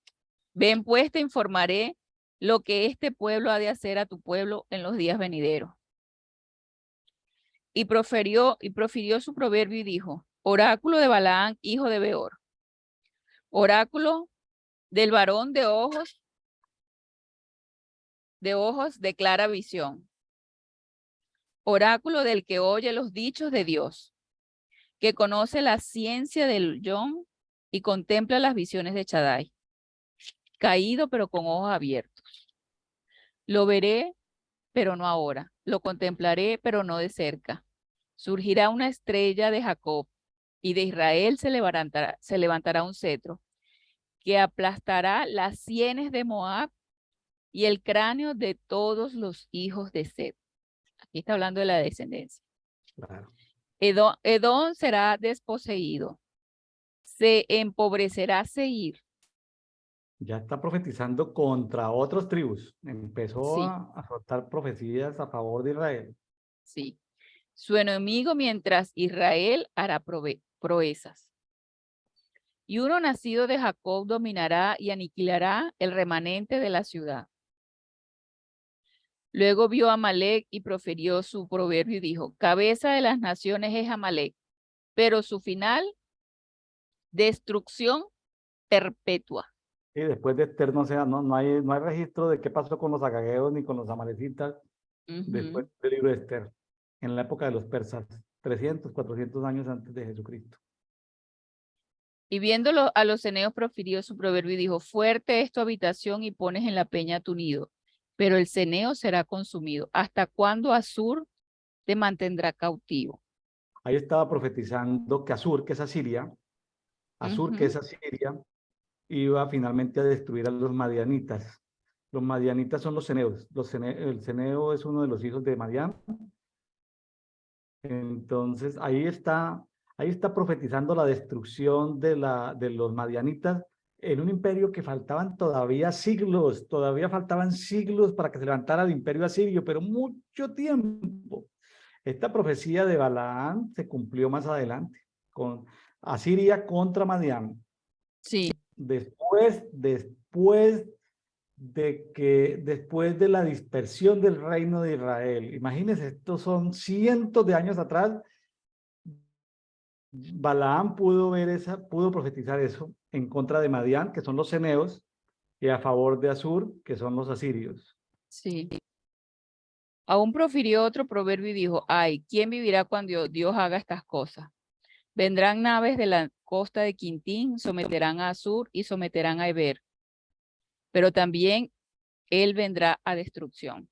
Ven pues, te informaré lo que este pueblo ha de hacer a tu pueblo en los días venideros. Y profirió su proverbio y dijo, oráculo de Balaán, hijo de Beor, oráculo del varón de ojos de clara visión, oráculo del que oye los dichos de Dios, que conoce la ciencia del Yón y contempla las visiones de Chadai, caído pero con ojos abiertos. Lo veré, pero no ahora, lo contemplaré, pero no de cerca. Surgirá una estrella de Jacob y de Israel se levantará un cetro que aplastará las sienes de Moab y el cráneo de todos los hijos de Seth. Aquí está hablando de la descendencia. Claro. Edom será desposeído, se empobrecerá Seir. Ya está profetizando contra otras tribus. Empezó Sí, a soltar profecías a favor de Israel. sí. Su enemigo mientras Israel hará proezas. Y uno nacido de Jacob dominará y aniquilará el remanente de la ciudad. Luego vio a Amalek y profirió su proverbio y dijo, cabeza de las naciones es Amalek, pero su final, destrucción perpetua. Y después de Esther no hay registro de qué pasó con los agagueos ni con los amalecitas después Ujú. del libro de Esther, en la época de los persas, 300, 400 años antes de Jesucristo. Y viéndolo a los ceneos profirió su proverbio y dijo, fuerte es tu habitación y pones en la peña tu nido, pero el ceneo será consumido. ¿Hasta cuándo Asur te mantendrá cautivo? Ahí estaba profetizando que Asur, que es Asur, que Ujú. es Asiria, iba finalmente a destruir a los madianitas. Los madianitas son los ceneos. El ceneo es uno de los hijos de Madián. Entonces, ahí está profetizando la destrucción de los madianitas en un imperio que todavía faltaban siglos para que se levantara el imperio asirio, pero mucho tiempo. Esta profecía de Balaán se cumplió más adelante, con Asiria contra Madián. Sí, Después de la dispersión del reino de Israel. Imagínense, estos son cientos de años atrás. Balaam pudo profetizar eso, en contra de Madián, que son los ceneos, y a favor de Asur, que son los asirios. Sí. Aún profirió otro proverbio y dijo, ay, ¿quién vivirá cuando Dios haga estas cosas? Vendrán naves de la costa de Quintín, someterán a Asur y someterán a Eber, pero también él vendrá a destrucción.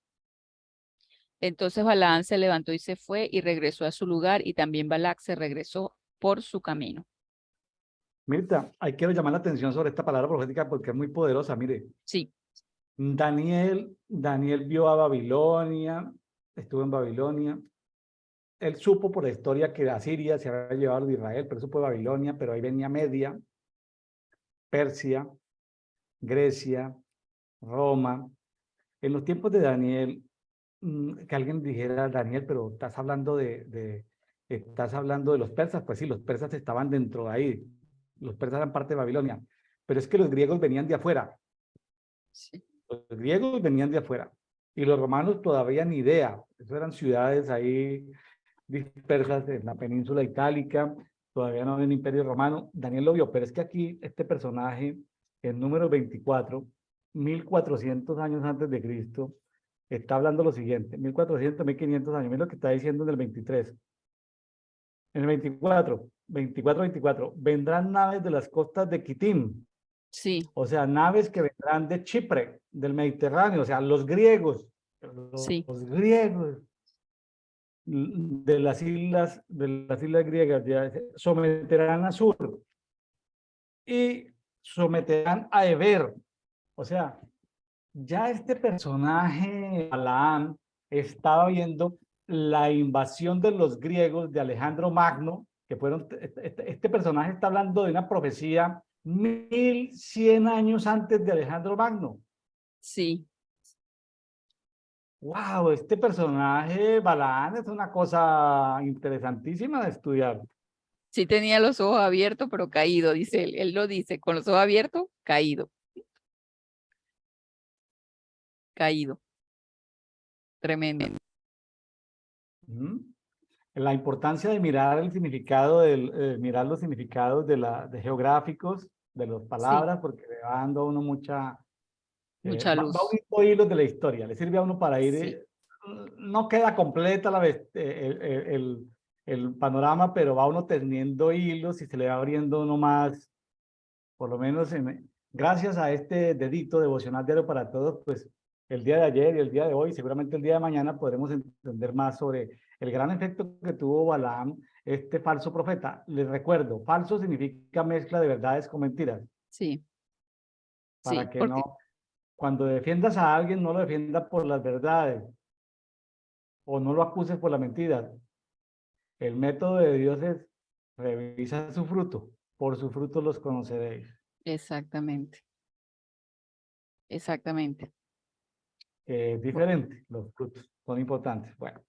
Entonces Balaán se levantó y se fue y regresó a su lugar, y también Balac se regresó por su camino. Mirta, hay que llamar la atención sobre esta palabra profética porque es muy poderosa. Mire, Sí, Daniel vio a Babilonia, estuvo en Babilonia. Él supo por la historia que Asiria se había llevado de Israel, pero supo de Babilonia, pero ahí venía Media, Persia, Grecia, Roma. En los tiempos de Daniel, que alguien dijera, Daniel, pero estás hablando de los persas. Pues sí, los persas estaban dentro de ahí. Los persas eran parte de Babilonia. Pero es que los griegos venían de afuera. sí, Los griegos venían de afuera. Y los romanos todavía ni idea. Eso eran ciudades ahí dispersas en la península itálica. Todavía no había un imperio romano. Daniel lo vio, pero es que aquí este personaje, el número 24, 1400 años antes de Cristo, está hablando lo siguiente: 1400, 1500 años. Mira lo que está diciendo en el 23. En el 24, vendrán naves de las costas de Quitim, sí, o sea, naves que vendrán de Chipre, del Mediterráneo, o sea, los griegos, sí, los griegos de las islas griegas, ya, someterán a Sur y someterán a Eber. O sea, ya este personaje, Balaam, estaba viendo la invasión de los griegos de Alejandro Magno, que fueron, este personaje está hablando de una profecía 1100 años antes de Alejandro Magno. sí. Wow, este personaje, Balaam, es una cosa interesantísima de estudiar. Sí tenía los ojos abiertos, pero caído, dice él. Él lo dice, con los ojos abiertos, caído, caído. Tremendo. ¿Mm? La importancia de mirar el significado mirar los significados de geográficos de las Sí, palabras, porque le va dando a uno mucha, mucha va luz. uniendo hilos de la historia, le sirve a uno para ir, Sí, no queda completa el panorama, pero va uno teniendo hilos y se le va abriendo uno más, por lo menos gracias a este dedito devocional diario para todos, pues el día de ayer y el día de hoy, seguramente el día de mañana podremos entender más sobre el gran efecto que tuvo Balaam, este falso profeta. Les recuerdo, falso significa mezcla de verdades con mentiras, sí, para sí, que porque no, cuando defiendas a alguien, no lo defiendas por las verdades o no lo acuses por las mentiras. El método de Dios es revisa su fruto, por su fruto los conoceréis. exactamente, exactamente. Es diferente, los frutos son importantes. Bueno,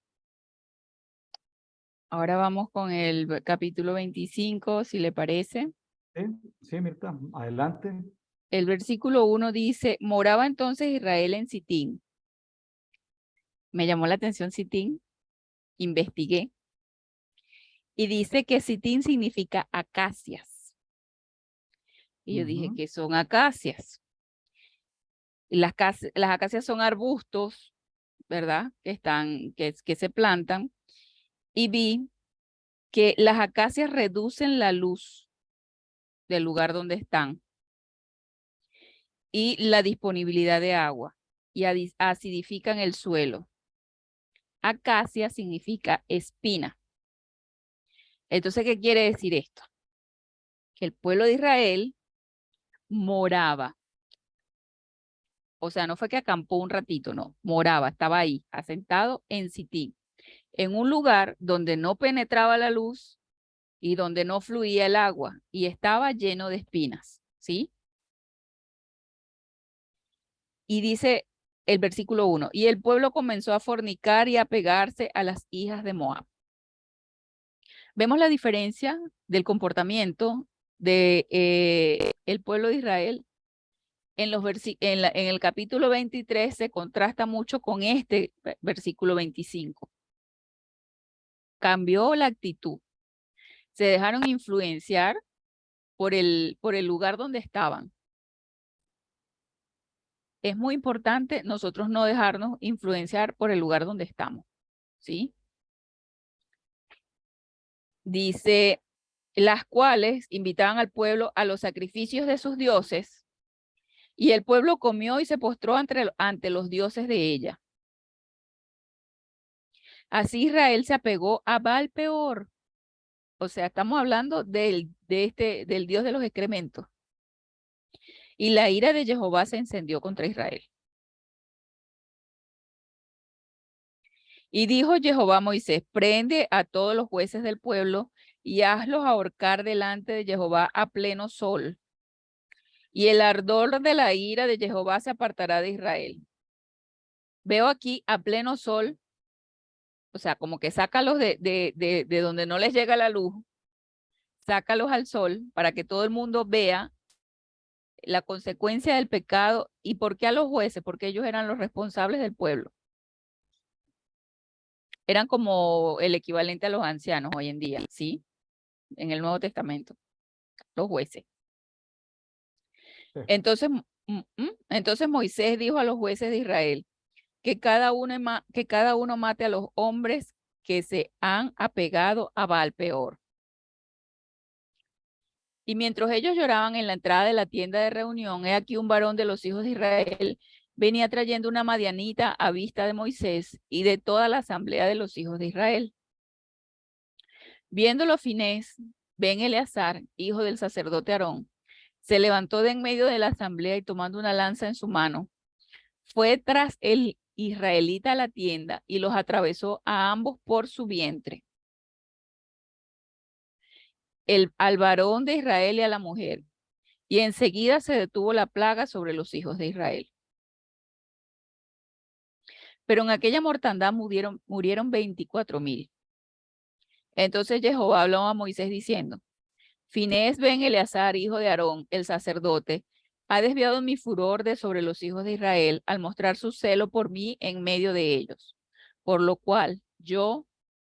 Ahora vamos con el capítulo 25, si le parece. sí, sí, Mirta, adelante. El versículo 1 dice, moraba entonces Israel en Sitín. Me llamó la atención Sitín, investigué, y dice que Sitín significa acacias. Y yo dije, ¿qué son acacias? Y las acacias son arbustos, ¿verdad? Que se plantan. Y vi que las acacias reducen la luz del lugar donde están y la disponibilidad de agua y acidifican el suelo. Acacia significa espina. Entonces, ¿qué quiere decir esto? Que el pueblo de Israel moraba. O sea, no fue que acampó un ratito, no, moraba, estaba ahí, asentado en Sitín, en un lugar donde no penetraba la luz y donde no fluía el agua y estaba lleno de espinas, ¿sí? Y dice el versículo 1, y el pueblo comenzó a fornicar y a pegarse a las hijas de Moab. Vemos la diferencia del comportamiento de el pueblo de Israel. En el capítulo 23 se contrasta mucho con este versículo 25. Cambió la actitud. Se dejaron influenciar por el lugar donde estaban. Es muy importante nosotros no dejarnos influenciar por el lugar donde estamos, ¿sí? Dice, las cuales invitaban al pueblo a los sacrificios de sus dioses, y el pueblo comió y se postró ante los dioses de ella. Así Israel se apegó a Baal-peor. O sea, estamos hablando del dios de los excrementos. Y la ira de Jehová se encendió contra Israel. Y dijo Jehová a Moisés, prende a todos los jueces del pueblo y hazlos ahorcar delante de Jehová a pleno sol. Y el ardor de la ira de Jehová se apartará de Israel. Veo aquí a pleno sol, o sea, como que sácalos de donde no les llega la luz, sácalos al sol para que todo el mundo vea la consecuencia del pecado. ¿Y por qué a los jueces? Porque ellos eran los responsables del pueblo. Eran como el equivalente a los ancianos hoy en día, ¿sí? En el Nuevo Testamento, los jueces. Sí. Entonces Moisés dijo a los jueces de Israel que cada uno mate a los hombres que se han apegado a Baal-peor. Y mientras ellos lloraban en la entrada de la tienda de reunión, he aquí un varón de los hijos de Israel venía trayendo una madianita a vista de Moisés y de toda la asamblea de los hijos de Israel. Viéndolo Finés, ben Eleazar, hijo del sacerdote Aarón, se levantó de en medio de la asamblea y tomando una lanza en su mano, fue tras el israelita a la tienda y los atravesó a ambos por su vientre. Al varón de Israel y a la mujer. Y enseguida se detuvo la plaga sobre los hijos de Israel. Pero en aquella mortandad murieron 24,000. Entonces Jehová habló a Moisés diciendo, Finés ben Eleazar, hijo de Aarón, el sacerdote, ha desviado mi furor de sobre los hijos de Israel al mostrar su celo por mí en medio de ellos, por lo cual yo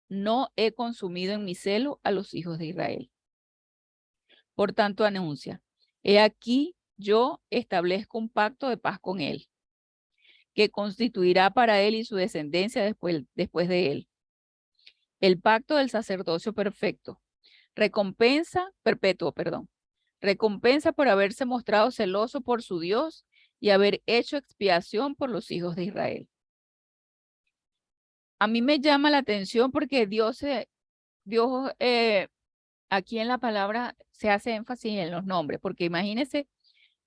no he consumido en mi celo a los hijos de Israel. Por tanto anuncia, he aquí yo establezco un pacto de paz con él, que constituirá para él y su descendencia después de él. El pacto del sacerdocio perpetuo, recompensa por haberse mostrado celoso por su Dios y haber hecho expiación por los hijos de Israel. A mí me llama la atención porque Dios aquí en la palabra se hace énfasis en los nombres, porque imagínense,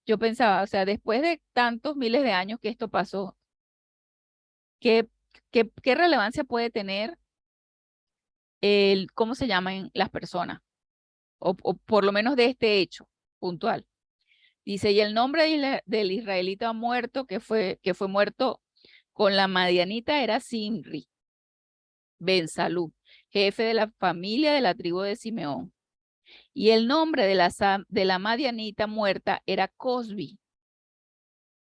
yo pensaba, o sea, después de tantos miles de años que esto pasó, ¿qué relevancia puede tener cómo se llaman las personas? O por lo menos de este hecho puntual. Dice, y el nombre del israelita muerto que fue muerto con la madianita era Sinri ben Salú, jefe de la familia de la tribu de Simeón. Y el nombre de la madianita muerta era Cosbi.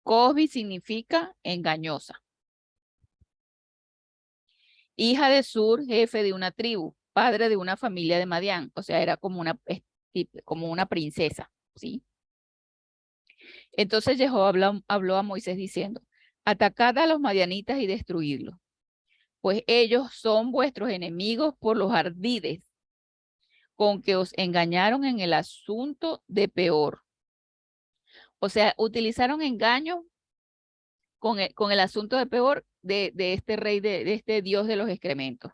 Cosbi significa engañosa. Hija de Sur, jefe de una tribu, padre de una familia de Madián. O sea, era como una princesa, ¿sí? Entonces Jehová habló a Moisés diciendo, atacad a los madianitas y destruidlos, pues ellos son vuestros enemigos por los ardides con que os engañaron en el asunto de Peor. O sea, utilizaron engaño con el asunto de Peor de este rey, de este dios de los excrementos.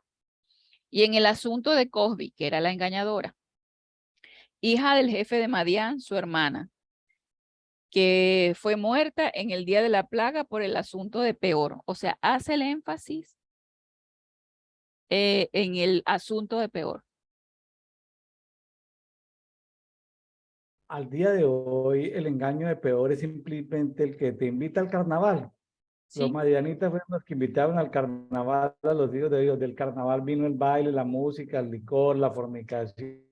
Y en el asunto de Cosbi, que era la engañadora, hija del jefe de Madián, su hermana, que fue muerta en el día de la plaga por el asunto de Peor. O sea, hace el énfasis en el asunto de Peor. Al día de hoy, el engaño de peor es simplemente el que te invita al carnaval. Los ¿Sí? madianitas fueron los que invitaron al carnaval a los hijos de Dios. Del carnaval vino el baile, la música, el licor, la fornicación,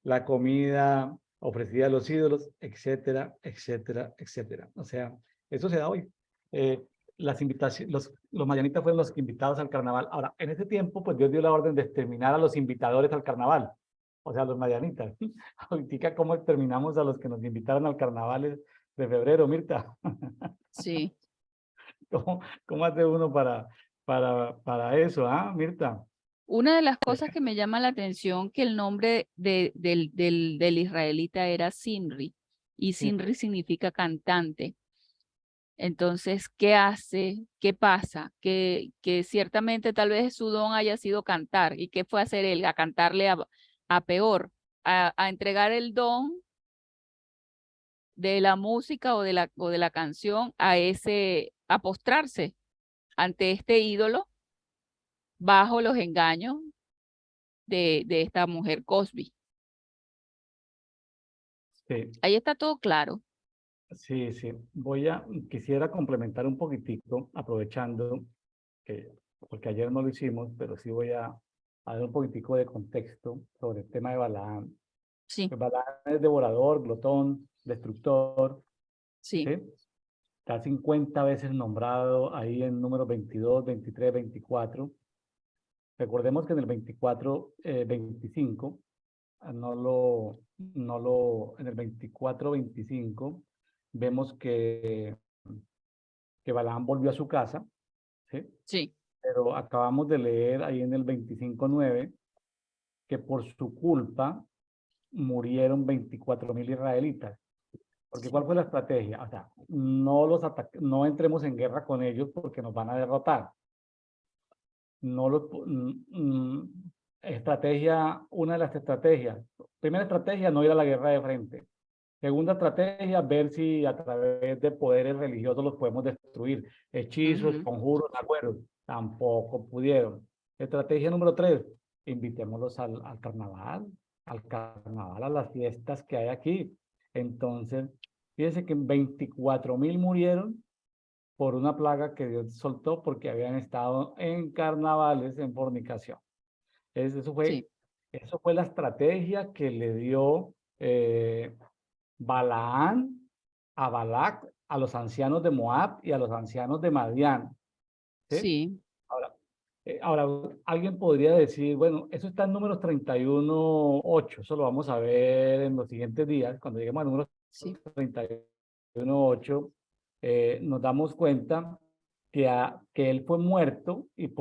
la comida ofrecida a los ídolos, etcétera, etcétera, etcétera. O sea, eso se da hoy. Las invitaciones, los madianitas fueron los invitados al carnaval. Ahora, en ese tiempo, pues Dios dio la orden de exterminar a los invitadores al carnaval. o sea, los madianitas. Ahorita cómo terminamos a los que nos invitaron al carnaval de febrero, Mirta. Sí. ¿Cómo hace uno para eso, Mirta? Una de las cosas que me llama la atención que el nombre del israelita era Sinri, y Sí, Sinri significa cantante. Entonces, ¿qué hace? ¿Qué pasa? Que ciertamente tal vez su don haya sido cantar. ¿Y qué fue a hacer él? A cantarle a peor, a entregar el don de la música o de la canción a postrarse ante este ídolo bajo los engaños de esta mujer Cosby. sí, Ahí está todo claro. sí, sí. Quisiera complementar un poquitico, aprovechando que, porque ayer no lo hicimos, pero sí voy a dar un poquitico de contexto sobre el tema de Balaam. Sí, Pues Balaam es devorador, glotón, destructor, sí, ¿sí? Está 50 veces nombrado ahí en números 22, 23, 24. Recordemos que en el 24, 25, en el 24, 25, vemos que Balaam volvió a su casa, ¿sí? sí, Pero acabamos de leer ahí en el 25:9 que por su culpa murieron 24,000 israelitas. Porque ¿cuál sí. fue la estrategia? O sea, no entremos en guerra con ellos porque nos van a derrotar. No los, una de las estrategias. Primera estrategia, no ir a la guerra de frente. Segunda estrategia, ver si a través de poderes religiosos los podemos destruir. Hechizos, Ujú. conjuros, acuerdos. Tampoco pudieron. Estrategia número 3, invitémoslos al carnaval, a las fiestas que hay aquí. Entonces, fíjense que 24,000 murieron por una plaga que Dios soltó porque habían estado en carnavales, en fornicación. Eso fue, Sí, eso fue la estrategia que le dio Balaán a Balac, a los ancianos de Moab y a los ancianos de Madián. ¿Sí? sí, Ahora, ahora, alguien podría decir, bueno, eso está en números 31:8, eso lo vamos a ver en los siguientes días, cuando lleguemos a números sí, 31:8, nos damos cuenta que él fue muerto y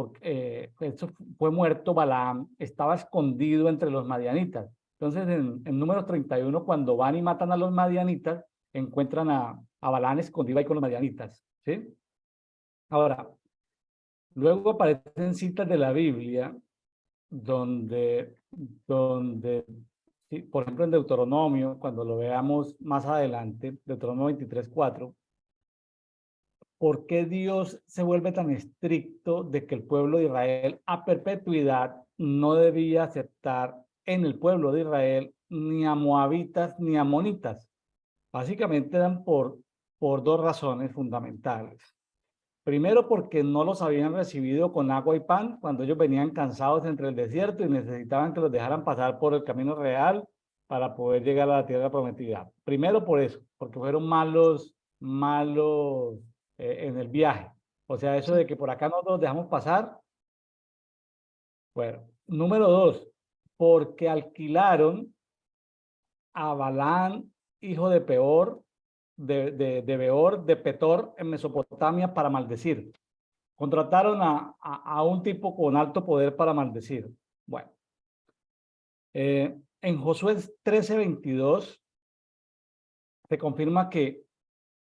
eso fue muerto Balaam, estaba escondido entre los madianitas. Entonces, en números 31, cuando van y matan a los madianitas, encuentran a Balaam escondido ahí con los madianitas. ¿Sí? Ahora, luego aparecen citas de la Biblia donde sí, por ejemplo, en Deuteronomio, cuando lo veamos más adelante, Deuteronomio 23:4, ¿por qué Dios se vuelve tan estricto de que el pueblo de Israel a perpetuidad no debía aceptar en el pueblo de Israel ni a moabitas ni a amonitas? Básicamente dan por dos razones fundamentales. Primero, porque no los habían recibido con agua y pan cuando ellos venían cansados entre el desierto y necesitaban que los dejaran pasar por el camino real para poder llegar a la tierra prometida. Primero por eso, porque fueron malos en el viaje. O sea, eso sí, de que por acá no los dejamos pasar. Bueno, número dos, porque alquilaron a Balán, hijo de Peor, de Beor, de Petor, en Mesopotamia para maldecir. Contrataron a un tipo con alto poder para maldecir. Bueno, en Josué 13:22 se confirma que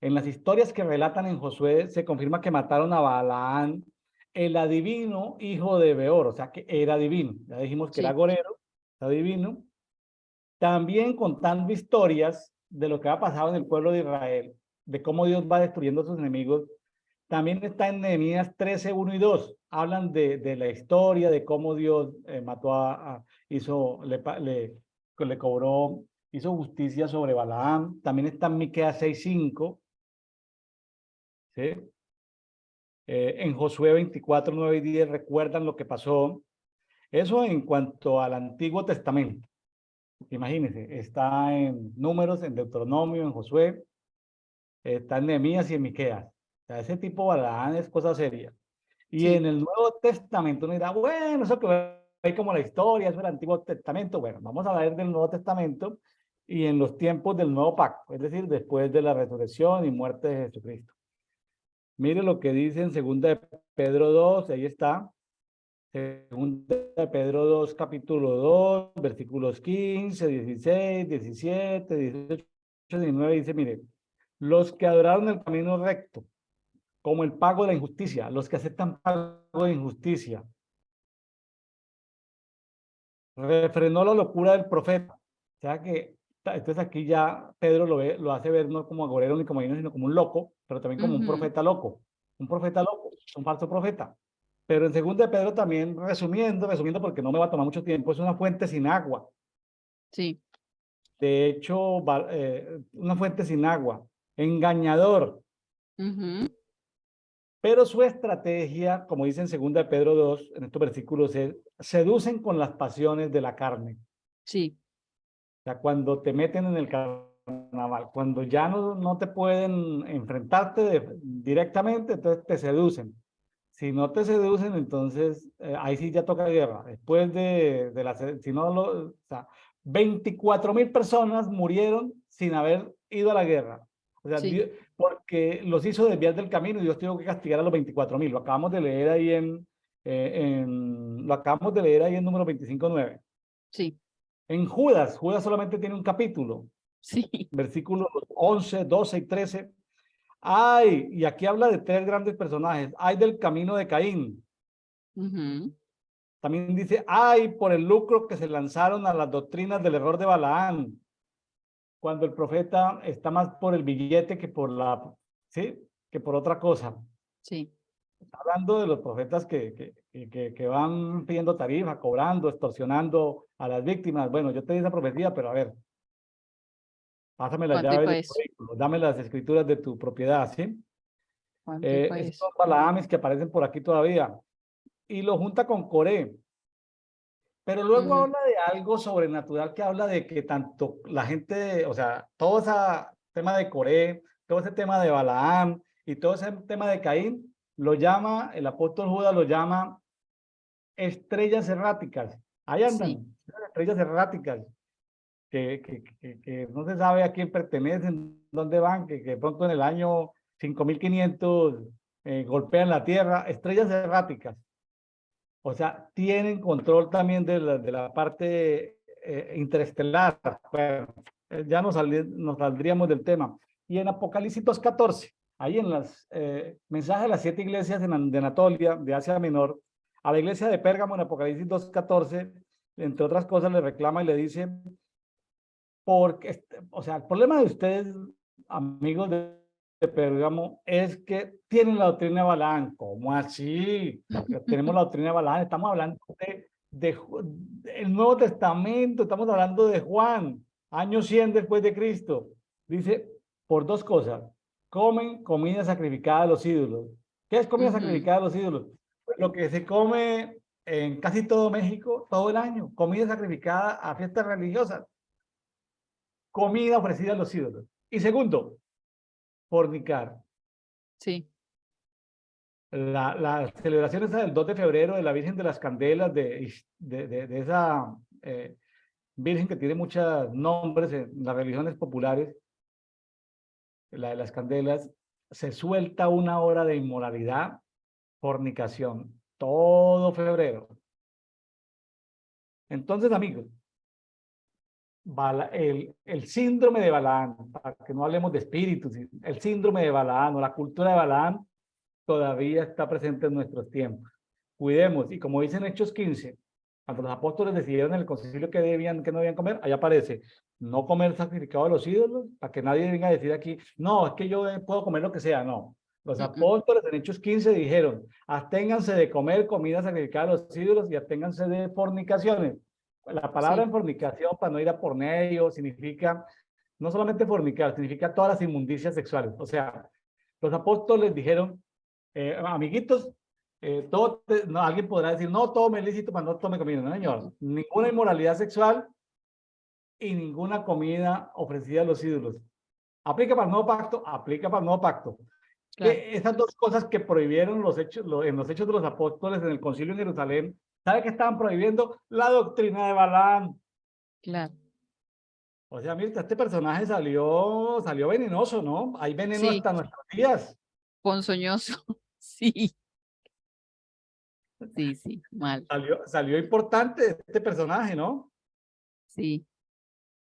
en las historias que relatan en Josué se confirma que mataron a Balaán, el adivino hijo de Beor, o sea que era divino. Ya dijimos que era sí, agorero, era divino. También contando historias de lo que ha pasado en el pueblo de Israel, de cómo Dios va destruyendo a sus enemigos. También está en Nehemías 13:1 y 2. Hablan de la historia, de cómo Dios mató hizo, le cobró, hizo justicia sobre Balaam. También está en Miqueas 6:5, ¿sí? En Josué 24:9 y 10 recuerdan lo que pasó. Eso en cuanto al Antiguo Testamento. Imagínense, está en Números, en Deuteronomio, en Josué, está en Nehemías y en Miqueas. O sea, ese tipo de Balaam es cosa seria. Y sí, en el Nuevo Testamento uno dirá, bueno, eso que ahí como la historia, eso es el Antiguo Testamento. Bueno, vamos a ver del Nuevo Testamento y en los tiempos del Nuevo Pacto, es decir, después de la resurrección y muerte de Jesucristo. Mire lo que dice en 2 de Pedro 2, ahí está. 2 de Pedro 2, capítulo 2, versículos 15, 16, 17, 18, 19, dice, mire, los que adoraron el camino recto, como el pago de la injusticia, los que aceptan pago de injusticia, refrenó la locura del profeta. O sea que, entonces aquí ya Pedro lo hace ver no como agorero ni como niño, sino como un loco, pero también como un profeta loco, un falso profeta. Pero en 2 de Pedro también, resumiendo porque no me va a tomar mucho tiempo, es una fuente sin agua. Sí. De hecho, una fuente sin agua, engañador. Pero su estrategia, como dice en 2 de Pedro 2, en estos versículos, es seducen con las pasiones de la carne. Sí. O sea, cuando te meten en el carnaval, cuando ya no te pueden enfrentarte directamente, entonces te seducen. Si no te seducen, entonces ahí sí ya toca guerra. Después de la, si no o sea, 24.000 personas murieron sin haber ido a la guerra. O sea, Sí. porque los hizo desviar del camino y Dios tuvo que castigar a los 24.000. Lo acabamos de leer ahí lo acabamos de leer ahí en número 25:9. Sí. En Judas solamente tiene un capítulo, Sí. versículos 11, 12 y 13. Ay, y aquí habla de 3 grandes personajes. Ay del camino de Caín. También dice, ay por el lucro que se lanzaron a las doctrinas del error de Balaán. Cuando el profeta está más por el billete que por ¿sí? Que por otra cosa. Sí. Está hablando de los profetas que van pidiendo tarifa, cobrando, extorsionando a las víctimas. Bueno, yo te di esa profecía, pero a ver, pásame las ¿Cuánto llaves de para tu eso? vehículo, dame las escrituras de tu propiedad, ¿sí? ¿Cuánto para Esos eso? son Balaames que aparecen por aquí todavía. Y lo junta con Coré. Pero luego habla de algo sobrenatural que habla de que tanto la gente, o sea, todo ese tema de Coré, todo ese tema de Balaam y todo ese tema de Caín, lo llama, el apóstol Judas lo llama estrellas erráticas. Ahí Sí. andan, estrellas erráticas, que no se sabe a quién pertenecen, dónde van, que de pronto en el año 5500 golpean la tierra, estrellas erráticas. O sea, tienen control también de la parte interestelar. Bueno, ya nos saldríamos del tema. Y en Apocalipsis 2:14, ahí en los mensajes de las 7 iglesias de Anatolia, de Asia Menor, a la iglesia de Pérgamo en Apocalipsis 2:14, entre otras cosas, le reclama y le dice, porque, o sea, el problema de ustedes, amigos de Pérgamo, es que tienen la doctrina de Balaam. ¿Cómo así? Tenemos la doctrina de Balaam, estamos hablando el Nuevo Testamento, estamos hablando de Juan, año 100 después de Cristo. Dice, por 2 cosas, comen comida sacrificada a los ídolos. ¿Qué es comida sacrificada a los ídolos? Pues lo que se come en casi todo México todo el año, comida sacrificada a fiestas religiosas, comida ofrecida a los ídolos. Y segundo, fornicar. Sí. La celebración esa del 2 de febrero de la Virgen de las Candelas, de esa Virgen que tiene muchos nombres en las religiones populares, la de las Candelas, se suelta una hora de inmoralidad, fornicación, todo febrero. Entonces, amigos, el síndrome de Balaam, para que no hablemos de espíritus, el síndrome de Balaam o la cultura de Balaam todavía está presente en nuestros tiempos. Cuidemos, y como dicen Hechos 15, cuando los apóstoles decidieron en el concilio que no debían comer, ahí aparece, no comer sacrificado a los ídolos, para que nadie venga a decir aquí, no, es que yo puedo comer lo que sea, no. Los apóstoles en Hechos 15 dijeron, absténganse de comer comida sacrificada a los ídolos y absténganse de fornicaciones. La palabra Sí. en fornicación, para no ir a por medio, significa no solamente fornicar, significa todas las inmundicias sexuales. O sea, los apóstoles dijeron, amiguitos, no, alguien podrá decir, no tome lícito, pero no tome comida. No, señor. Ninguna inmoralidad sexual y ninguna comida ofrecida a los ídolos. ¿Aplica para el nuevo pacto? Aplica para el nuevo pacto. claro. Esas dos cosas que prohibieron en los Hechos de los Apóstoles en el Concilio en Jerusalén, ¿sabe qué estaban prohibiendo? La doctrina de Balaam. Claro. O sea, mira, este personaje salió venenoso, ¿no? Hay veneno Sí, hasta nuestros días. ponzoñoso. Sí, sí, sí, mal. Salió importante este personaje, ¿no? Sí,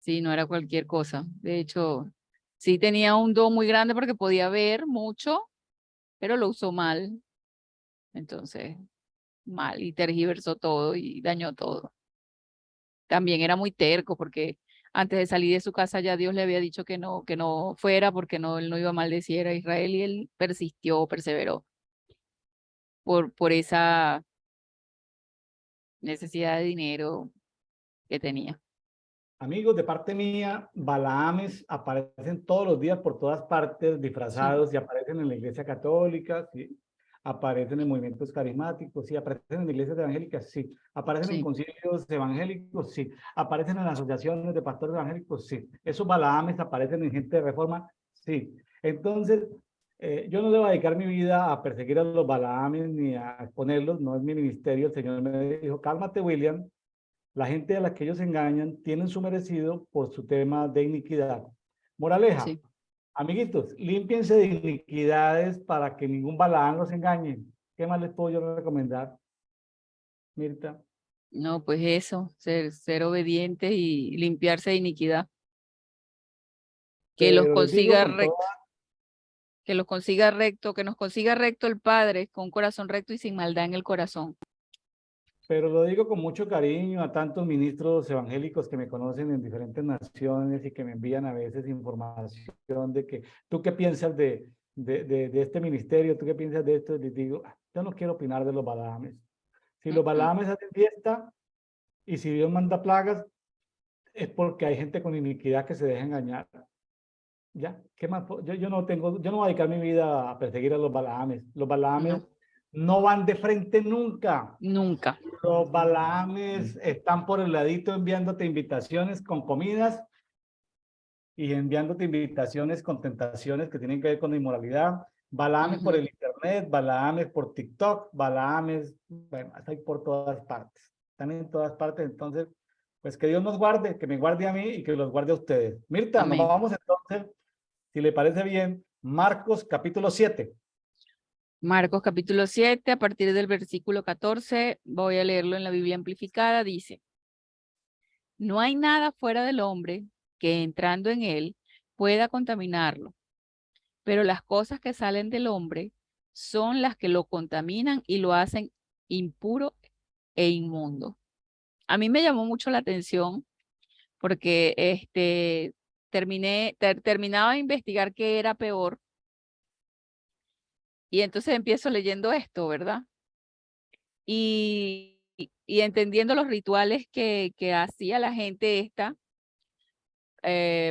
sí, no era cualquier cosa. De hecho, sí tenía un don muy grande porque podía ver mucho, pero lo usó mal. Entonces, mal y tergiversó todo y dañó todo. También era muy terco porque antes de salir de su casa ya Dios le había dicho que no fuera porque no, él no iba a maldecir a Israel y él persistió, perseveró por esa necesidad de dinero que tenía. Amigos, de parte mía, Balaames aparecen todos los días por todas partes Sí, disfrazados y aparecen en la iglesia católica, sí. Aparecen en movimientos carismáticos, sí. Aparecen en iglesias evangélicas, sí. Aparecen en sí. concilios evangélicos, sí. Aparecen en asociaciones de pastores evangélicos, sí. Esos Balaames aparecen en gente de reforma, sí. Entonces, yo no le voy a dedicar mi vida a perseguir a los Balaames ni a exponerlos, no es mi ministerio. El Señor me dijo, cálmate, William. La gente a la que ellos engañan tienen su merecido por su tema de iniquidad. Moraleja, Sí. amiguitos, límpiense de iniquidades para que ningún Balaán los engañe. ¿Qué más les puedo yo recomendar, Mirta? No, pues eso, ser obedientes y limpiarse de iniquidad. Que los Pero les digo consiga con recto, toda, que los consiga recto, que nos consiga recto el Padre con un corazón recto y sin maldad en el corazón. pero lo digo con mucho cariño a tantos ministros evangélicos que me conocen en diferentes naciones y que me envían a veces información de que tú qué piensas de este ministerio, tú qué piensas de esto. Les digo, yo no quiero opinar de los Balaámes. Si los Mm, Balaámes hacen fiesta, y si Dios manda plagas, es porque hay gente con iniquidad que se deja engañar. ¿Ya? ¿Qué más? Yo no voy a dedicar mi vida a perseguir a los Balaames. Los Balaames no, no van de frente nunca. nunca. Los Balaames están por el ladito enviándote invitaciones con comidas y enviándote invitaciones con tentaciones que tienen que ver con la inmoralidad. Balaames por Ujú. el internet, Balaames por TikTok, Balaames, bueno, hay por todas partes. Están en todas partes, entonces, pues que Dios nos guarde, que me guarde a mí y que los guarde a ustedes. Mirta, nos Amén. vamos entonces, si le parece bien, Marcos capítulo 7. Marcos capítulo 7, a partir del versículo 14, voy a leerlo en la Biblia amplificada, dice, no hay nada fuera del hombre que entrando en él pueda contaminarlo, pero las cosas que salen del hombre son las que lo contaminan y lo hacen impuro e inmundo. A mí me llamó mucho la atención porque terminaba de investigar qué era peor y entonces empiezo leyendo esto, ¿verdad? Y entendiendo los rituales que hacía la gente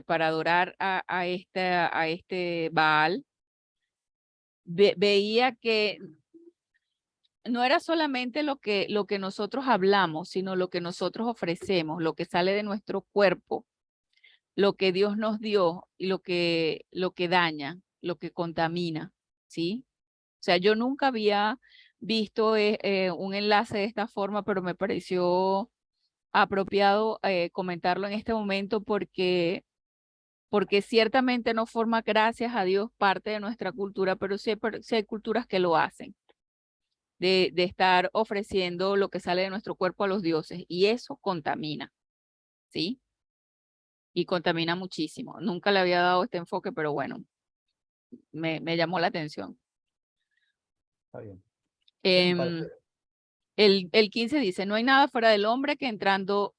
para adorar a este Baal, veía que no era solamente lo que nosotros hablamos, sino lo que nosotros ofrecemos, lo que sale de nuestro cuerpo, lo que Dios nos dio y lo que daña, lo que contamina, ¿sí? O sea, yo nunca había visto un enlace de esta forma, pero me pareció apropiado comentarlo en este momento porque ciertamente no forma, gracias a Dios, parte de nuestra cultura, pero sí hay culturas que lo hacen, de estar ofreciendo lo que sale de nuestro cuerpo a los dioses, y eso contamina, ¿sí? Y contamina muchísimo. Nunca le había dado este enfoque, pero bueno, me llamó la atención. Está bien. Sí, me parece. Em, el 15 dice, no hay nada fuera del hombre que entrando,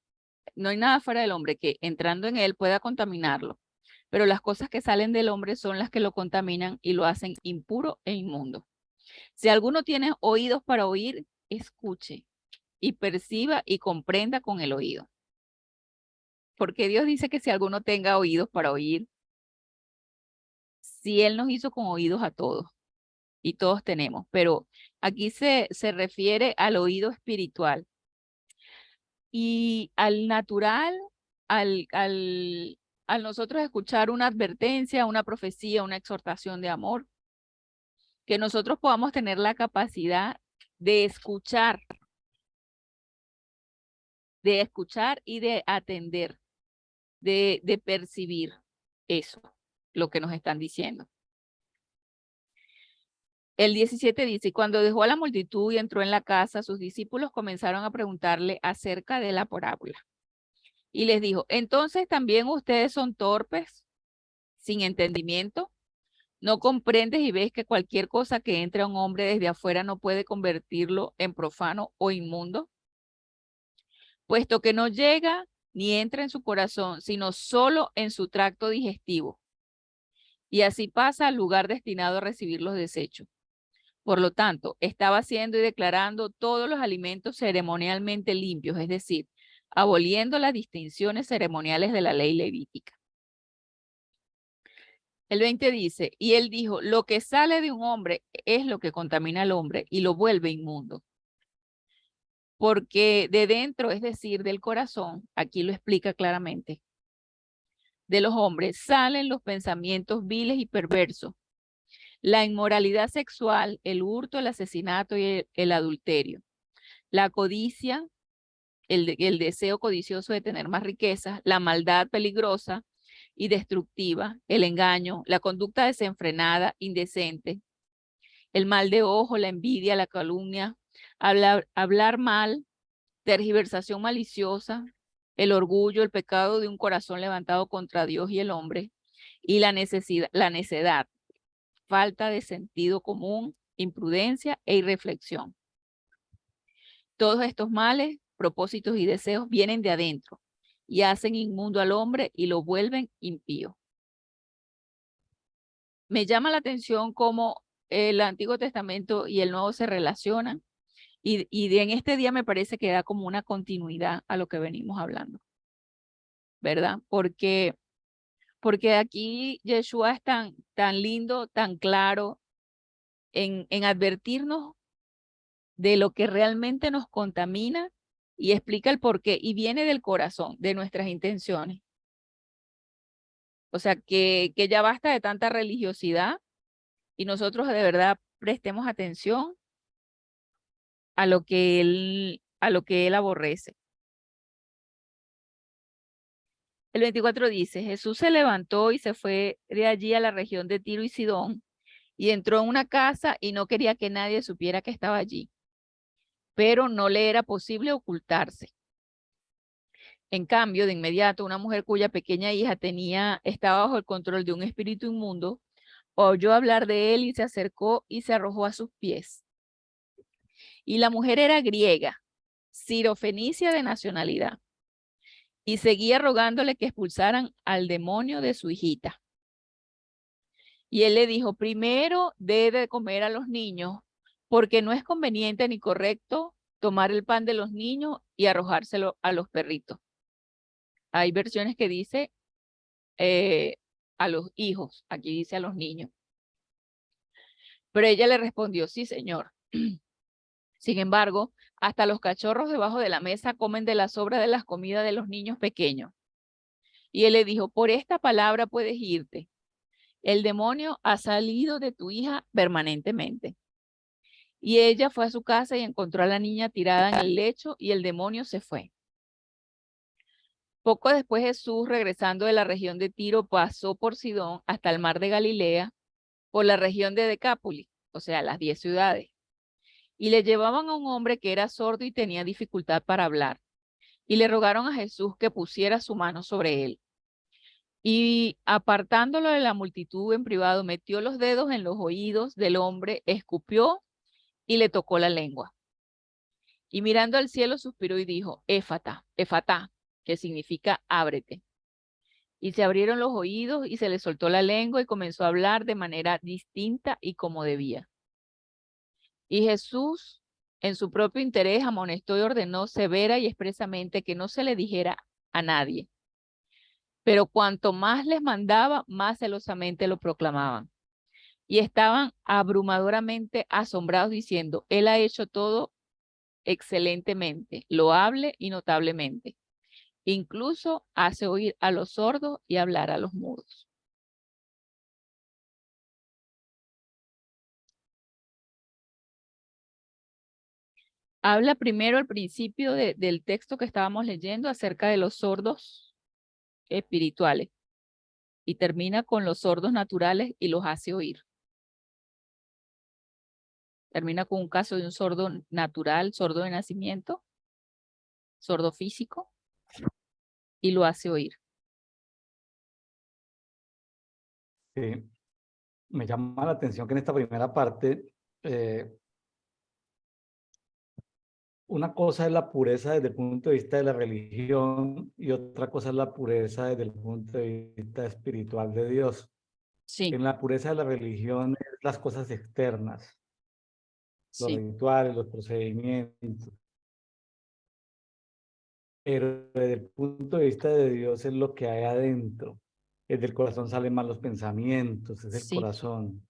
no hay nada fuera del hombre que entrando en él pueda contaminarlo, pero las cosas que salen del hombre son las que lo contaminan y lo hacen impuro e inmundo. Si alguno tiene oídos para oír, escuche y perciba y comprenda con el oído. Porque Dios dice que si alguno tenga oídos para oír, si Él nos hizo con oídos a todos y todos tenemos, pero aquí se refiere al oído espiritual y al natural, al, al, al nosotros escuchar una advertencia, una profecía, una exhortación de amor. que nosotros podamos tener la capacidad de escuchar y de atender, de percibir eso, lo que nos están diciendo. El 17 dice, y cuando dejó a la multitud y entró en la casa, sus discípulos comenzaron a preguntarle acerca de la parábola. Y les dijo, entonces también ustedes son torpes, sin entendimiento. ¿No comprendes y ves que cualquier cosa que entre a un hombre desde afuera no puede convertirlo en profano o inmundo? Puesto que no llega ni entra en su corazón, sino solo en su tracto digestivo. Y así pasa al lugar destinado a recibir los desechos. Por lo tanto, estaba haciendo y declarando todos los alimentos ceremonialmente limpios, es decir, aboliendo las distinciones ceremoniales de la ley levítica. El 20 dice, y él dijo, lo que sale de un hombre es lo que contamina al hombre y lo vuelve inmundo. Porque de dentro, es decir, del corazón, aquí lo explica claramente, de los hombres salen los pensamientos viles y perversos, la inmoralidad sexual, el hurto, el asesinato y el adulterio, la codicia, el deseo codicioso de tener más riquezas, la maldad peligrosa y destructiva, el engaño, la conducta desenfrenada, indecente, el mal de ojo, la envidia, la calumnia, hablar mal, tergiversación maliciosa, el orgullo, el pecado de un corazón levantado contra Dios y el hombre, y la necedad, falta de sentido común, imprudencia e irreflexión. Todos estos males, propósitos y deseos vienen de adentro y hacen inmundo al hombre y lo vuelven impío. Me llama la atención cómo el Antiguo Testamento y el Nuevo se relacionan y en este día me parece que da como una continuidad a lo que venimos hablando, ¿verdad? Porque aquí Yeshua es tan lindo, tan claro en advertirnos de lo que realmente nos contamina y explica el porqué y viene del corazón, de nuestras intenciones. O sea, que ya basta de tanta religiosidad y nosotros de verdad prestemos atención a lo que él aborrece. El 24 dice, Jesús se levantó y se fue de allí a la región de Tiro y Sidón y entró en una casa y no quería que nadie supiera que estaba allí, pero no le era posible ocultarse. En cambio, de inmediato, una mujer cuya pequeña hija estaba bajo el control de un espíritu inmundo, oyó hablar de él y se acercó y se arrojó a sus pies. Y la mujer era griega, sirofenicia de nacionalidad, y seguía rogándole que expulsaran al demonio de su hijita. Y él le dijo, primero debe de comer a los niños, porque no es conveniente ni correcto tomar el pan de los niños y arrojárselo a los perritos. Hay versiones que dice a los hijos, aquí dice a los niños. Pero ella le respondió, sí, señor. Sin embargo, hasta los cachorros debajo de la mesa comen de la sobra de las comidas de los niños pequeños. Y él le dijo, por esta palabra puedes irte. El demonio ha salido de tu hija permanentemente. Y ella fue a su casa y encontró a la niña tirada en el lecho y el demonio se fue. Poco después Jesús, regresando de la región de Tiro, pasó por Sidón hasta el mar de Galilea, por la región de Decápolis, o sea, las 10 ciudades. Y le llevaban a un hombre que era sordo y tenía dificultad para hablar. Y le rogaron a Jesús que pusiera su mano sobre él. Y apartándolo de la multitud en privado, metió los dedos en los oídos del hombre, escupió y le tocó la lengua. Y mirando al cielo suspiró y dijo, Éfata, Efatá, que significa ábrete. Y se abrieron los oídos y se le soltó la lengua y comenzó a hablar de manera distinta y como debía. Y Jesús, en su propio interés, amonestó y ordenó severa y expresamente que no se le dijera a nadie. Pero cuanto más les mandaba, más celosamente lo proclamaban. Y estaban abrumadoramente asombrados diciendo, Él ha hecho todo excelentemente, loable y notablemente. Incluso hace oír a los sordos y hablar a los mudos. habla primero al principio del texto que estábamos leyendo acerca de los sordos espirituales y termina con los sordos naturales y los hace oír. Termina con un caso de un sordo natural, sordo de nacimiento, sordo físico, y lo hace oír. Sí. Me llama la atención que en esta primera parte, una cosa es la pureza desde el punto de vista de la religión y otra cosa es la pureza desde el punto de vista espiritual de Dios. Sí, En la pureza de la religión es las cosas externas, los sí, rituales, los procedimientos, pero desde el punto de vista de Dios es lo que hay adentro. Desde el corazón salen más los pensamientos, es el sí, corazón.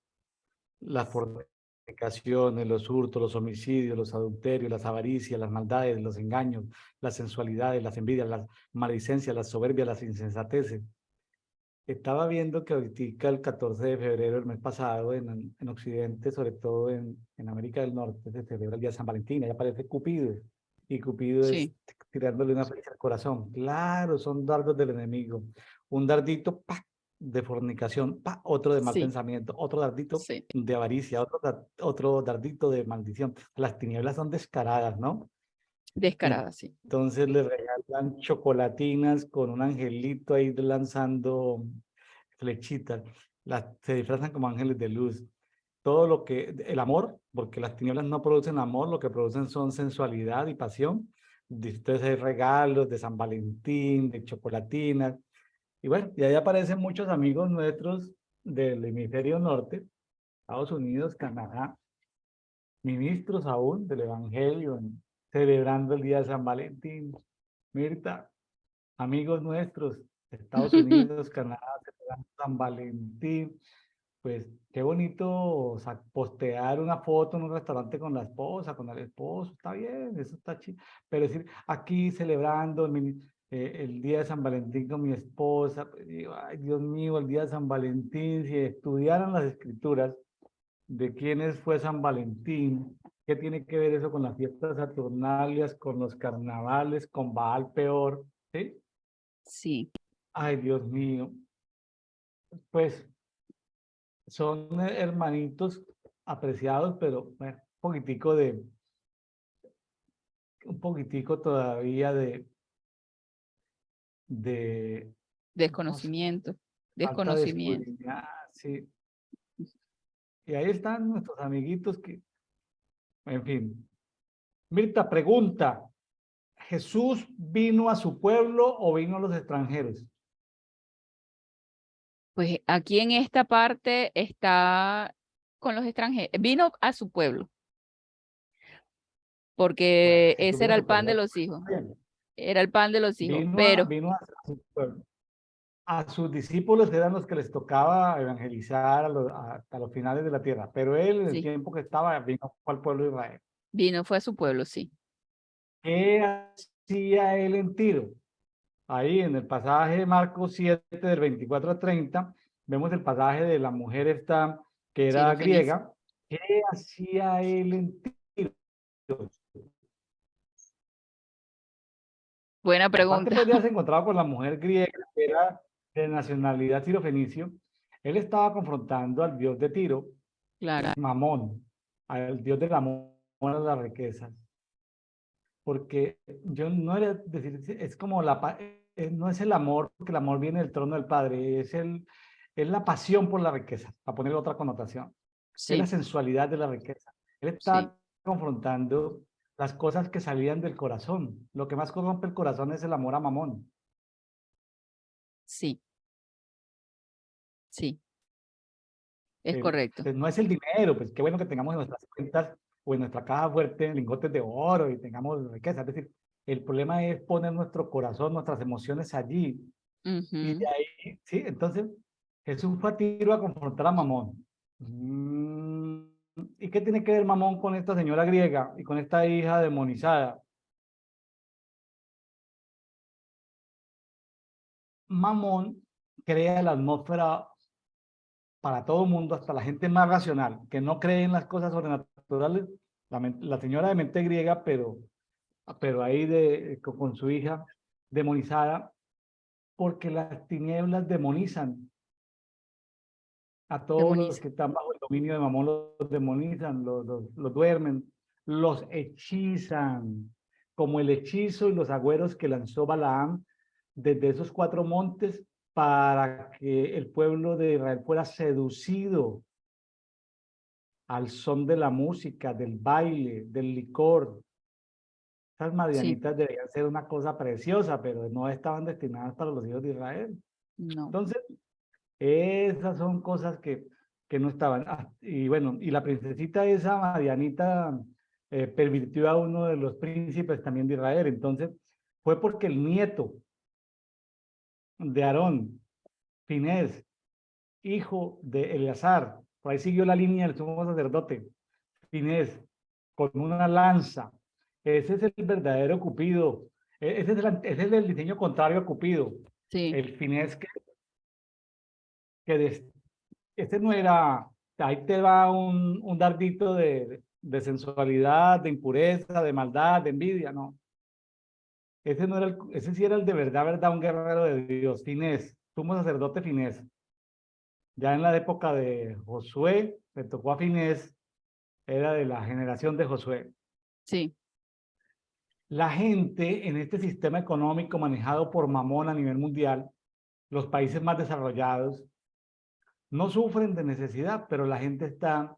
Las fornicaciones, los hurtos, los homicidios, los adulterios, las avaricias, las maldades, los engaños, las sensualidades, las envidias, las maledicencias, las soberbias, las insensateces. Estaba viendo que ahorita el 14 de febrero del mes pasado en Occidente, sobre todo en América del Norte, se celebra el día de San Valentín, ahí aparece Cupido, y Cupido es sí, tirándole una flecha al corazón. Claro, son dardos del enemigo. Un dardito, ¡pa!, de fornicación, ¡pa!, otro de mal sí, pensamiento, otro dardito sí. de avaricia, otro dardito de maldición. Las tinieblas son descaradas, ¿no? Descarada, sí. Entonces le regalan chocolatinas con un angelito ahí lanzando flechitas. Se disfrazan como ángeles de luz. Todo lo que, el amor, porque las tinieblas no producen amor, lo que producen son sensualidad y pasión. Entonces hay regalos de San Valentín, de chocolatinas. Y bueno, y ahí aparecen muchos amigos nuestros del hemisferio norte, Estados Unidos, Canadá, ministros aún del Evangelio, celebrando el día de San Valentín. Mirta, amigos nuestros, Estados Unidos, Canadá, celebrando San Valentín. Pues qué bonito postear una foto en un restaurante con la esposa, con el esposo, está bien, eso está chido. Pero decir, aquí celebrando el día de San Valentín con mi esposa, pues digo, ay Dios mío, el día de San Valentín, si estudiaran las escrituras de quiénes fue San Valentín, qué tiene que ver eso con las fiestas saturnalias, con los carnavales, con Baal peor, ¿sí? Sí, Ay Dios mío, pues son hermanitos apreciados, pero bueno, un poquitico todavía de, no sé, desconocimiento, falta de desconocimiento. escudriñar, sí. Y ahí están nuestros amiguitos que, en fin. Mirta pregunta, ¿Jesús vino a su pueblo o vino a los extranjeros? Pues aquí en esta parte está con los extranjeros. Vino a su pueblo, Bueno, porque Jesús ese vino era a el su pan de pueblo. los hijos. Bien. Era el pan de los hijos. Pero, Vino a su pueblo. A sus discípulos eran los que les tocaba evangelizar hasta los finales de la tierra, pero él en el sí, tiempo que estaba vino al pueblo de Israel. vino, fue a su pueblo, sí. ¿Qué hacía él en Tiro? Ahí en el pasaje de Marcos 7, del 24 al 30, vemos el pasaje de la mujer esta que Sí, era lo fenicio. griega. ¿Qué hacía él en Tiro? Buena Aparte pregunta. pues de haberse encontrado con la mujer griega que era de nacionalidad sirofenicio, él estaba confrontando al dios de Tiro, Claro, Mamón, al dios del amor a las riquezas. Porque yo no era decir, es como no es el amor, porque el amor viene del trono del Padre, es la pasión por la riqueza, para poner otra connotación. Es la sí, sensualidad de la riqueza. Él sí, está confrontando las cosas que salían del corazón. Lo que más corrompe el corazón es el amor a Mamón. sí, sí, es El, correcto. pues no es el dinero, pues qué bueno que tengamos en nuestras cuentas o en nuestra caja fuerte lingotes de oro y tengamos riqueza. Es decir, el problema es poner nuestro corazón, nuestras emociones allí. Y de Ujú. ahí, sí, entonces Jesús fue a Tiro a confrontar a Mamón. ¿Y qué tiene que ver Mamón con esta señora griega y con esta hija demonizada? Mamón crea la atmósfera para todo el mundo, hasta la gente más racional, que no cree en las cosas sobrenaturales, la señora de mente griega, pero ahí con su hija demonizada, porque las tinieblas demonizan a todos los Demoniza. que están bajo el dominio de Mamón, los demonizan, los duermen, los hechizan, como el hechizo y los agüeros que lanzó Balaam desde esos 4 montes para que el pueblo de Israel fuera seducido al son de la música, del baile, del licor. Esas Sí, madianitas deberían ser una cosa preciosa, pero no estaban destinadas para los hijos de Israel. no. Entonces, esas son cosas que no estaban. Y bueno, y la princesita esa, Marianita, pervirtió a uno de los príncipes también de Israel. Entonces, fue porque el nieto de Aarón, Finés, hijo de Eleazar, por ahí siguió la línea del sumo sacerdote, Finés, con una lanza. Ese es el verdadero Cupido. Ese es el diseño contrario a Cupido. Sí, El Finés que este no era, ahí te va un dardito de sensualidad, de impureza, de maldad, de envidia, no. Ese no era ese sí era el de verdad, verdad, un guerrero de Dios, Finés, sumo sacerdote Finés. Ya en la época de Josué, le tocó a Finés, era de la generación de Josué. sí, La gente en este sistema económico manejado por Mamón a nivel mundial, los países más desarrollados, no sufren de necesidad, pero la gente está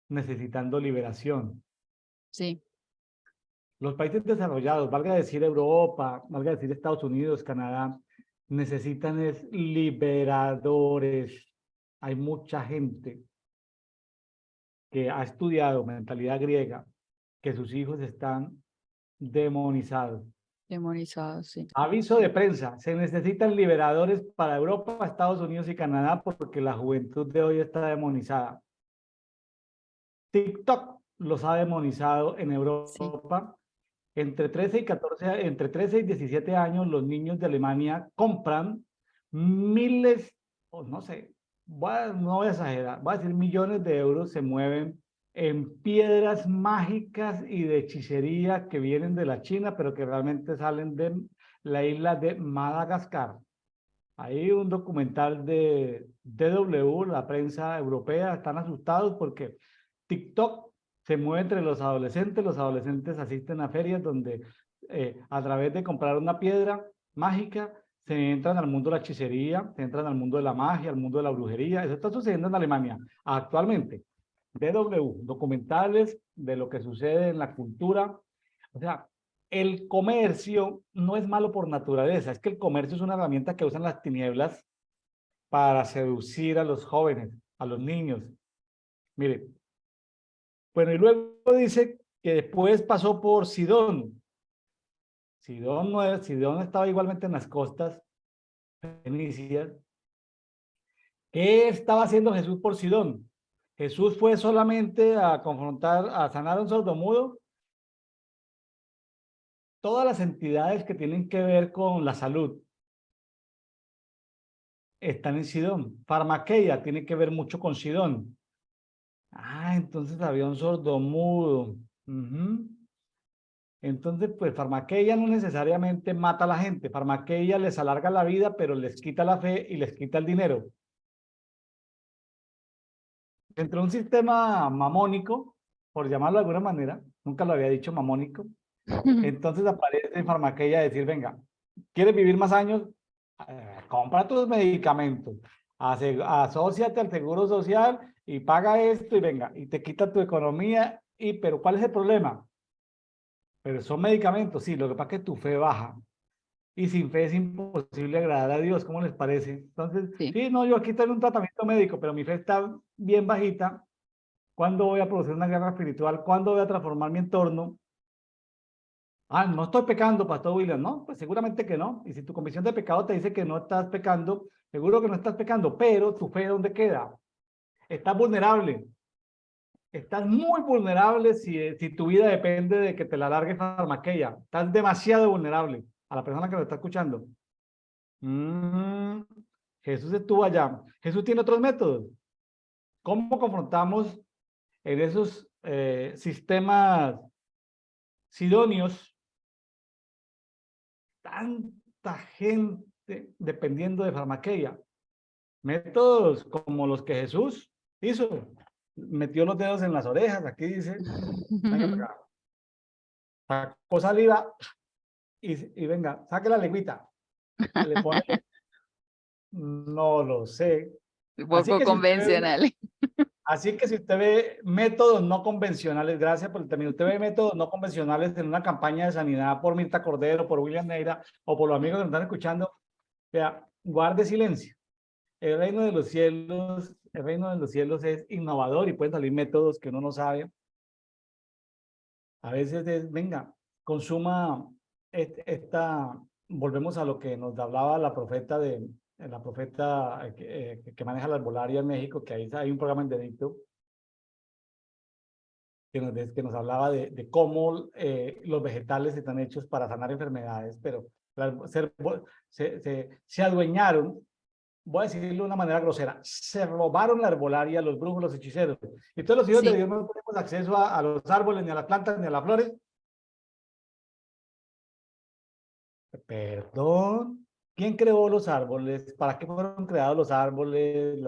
necesitando liberación. sí, Los países desarrollados, valga decir Europa, valga decir Estados Unidos, Canadá, necesitan es liberadores. Hay mucha gente que ha estudiado mentalidad griega, que sus hijos están demonizados. demonizado, sí. Aviso de prensa, se necesitan liberadores para Europa, Estados Unidos y Canadá porque la juventud de hoy está demonizada. TikTok los ha demonizado en Sí. Europa. Entre 13 y 17 años, los niños de Alemania compran miles, o no sé, no voy a exagerar, voy a decir millones de euros se mueven en piedras mágicas y de hechicería que vienen de la China, pero que realmente salen de la isla de Madagascar. Hay un documental de DW, la prensa europea, están asustados porque TikTok se mueve entre los adolescentes asisten a ferias donde a través de comprar una piedra mágica se entran al mundo de la hechicería, se entran al mundo de la magia, al mundo de la brujería. Eso está sucediendo en Alemania actualmente. DW, documentales de lo que sucede en la cultura. O sea, el comercio no es malo por naturaleza, es que el comercio es una herramienta que usan las tinieblas para seducir a los jóvenes, a los niños. Mire, bueno, y luego dice que después pasó por Sidón. Sidón estaba igualmente en las costas fenicias. ¿Qué estaba haciendo Jesús por Sidón? Jesús fue solamente a confrontar, a sanar a un sordomudo. Todas las entidades que tienen que ver con la salud están en Sidón. Farmaqueia tiene que ver mucho con Sidón. Ah, entonces había un sordomudo. Ujú. Entonces, pues Farmaqueia no necesariamente mata a la gente. Farmaqueia les alarga la vida, pero les quita la fe y les quita el dinero. Entre un sistema mamónico, por llamarlo de alguna manera, nunca lo había dicho mamónico, entonces aparece Farmaqueia a decir, venga, ¿quieres vivir más años? Compra tus medicamentos, asóciate al Seguro Social y paga esto y venga, y te quita tu economía. Pero ¿cuál es el problema? Pero son medicamentos, sí, lo que pasa es que tu fe baja. Y sin fe es imposible agradar a Dios, ¿cómo les parece? Entonces, Sí, sí, no, yo aquí tengo un tratamiento médico, pero mi fe está bien bajita. ¿Cuándo voy a producir una guerra espiritual? ¿Cuándo voy a transformar mi entorno? Ah, no estoy pecando, Pastor William. No, pues seguramente que no. Y si tu convicción de pecado te dice que no estás pecando, seguro que no estás pecando, pero tu fe, ¿dónde queda? Estás vulnerable. Estás muy vulnerable si tu vida depende de que te la largue farmaqueia. Estás demasiado vulnerable a la persona que lo está escuchando. Mm, Jesús estuvo allá. Jesús tiene otros métodos. ¿Cómo confrontamos en esos sistemas sidóneos, tanta gente dependiendo de farmaqueia. Métodos como los que Jesús hizo. Metió los dedos en las orejas, aquí dice, venga para acá. Sacó saliva y venga, saque la lengüita. Le pone, no lo sé. Así Poco que si usted ve, convencional. así que si usted ve métodos no convencionales, gracias por el término, usted ve métodos no convencionales en una campaña de sanidad por Mirta Cordero, por William Neira o por los amigos que nos están escuchando, vea, guarde silencio. El reino de los cielos es innovador y pueden salir métodos que uno no sabe. A veces es, venga, consuma volvemos a lo que nos hablaba la profeta que maneja la herbolaria en México, que ahí hay un programa en Dedicto, que nos hablaba de cómo los vegetales están hechos para sanar enfermedades, pero se adueñaron, voy a decirlo de una manera grosera, se robaron la herbolaria los brujos, los hechiceros. Y todos los hijos de Sí, Dios no tenemos acceso a los árboles, ni a las plantas, ni a las flores. Perdón, ¿quién creó los árboles? ¿Para qué fueron creados los árboles?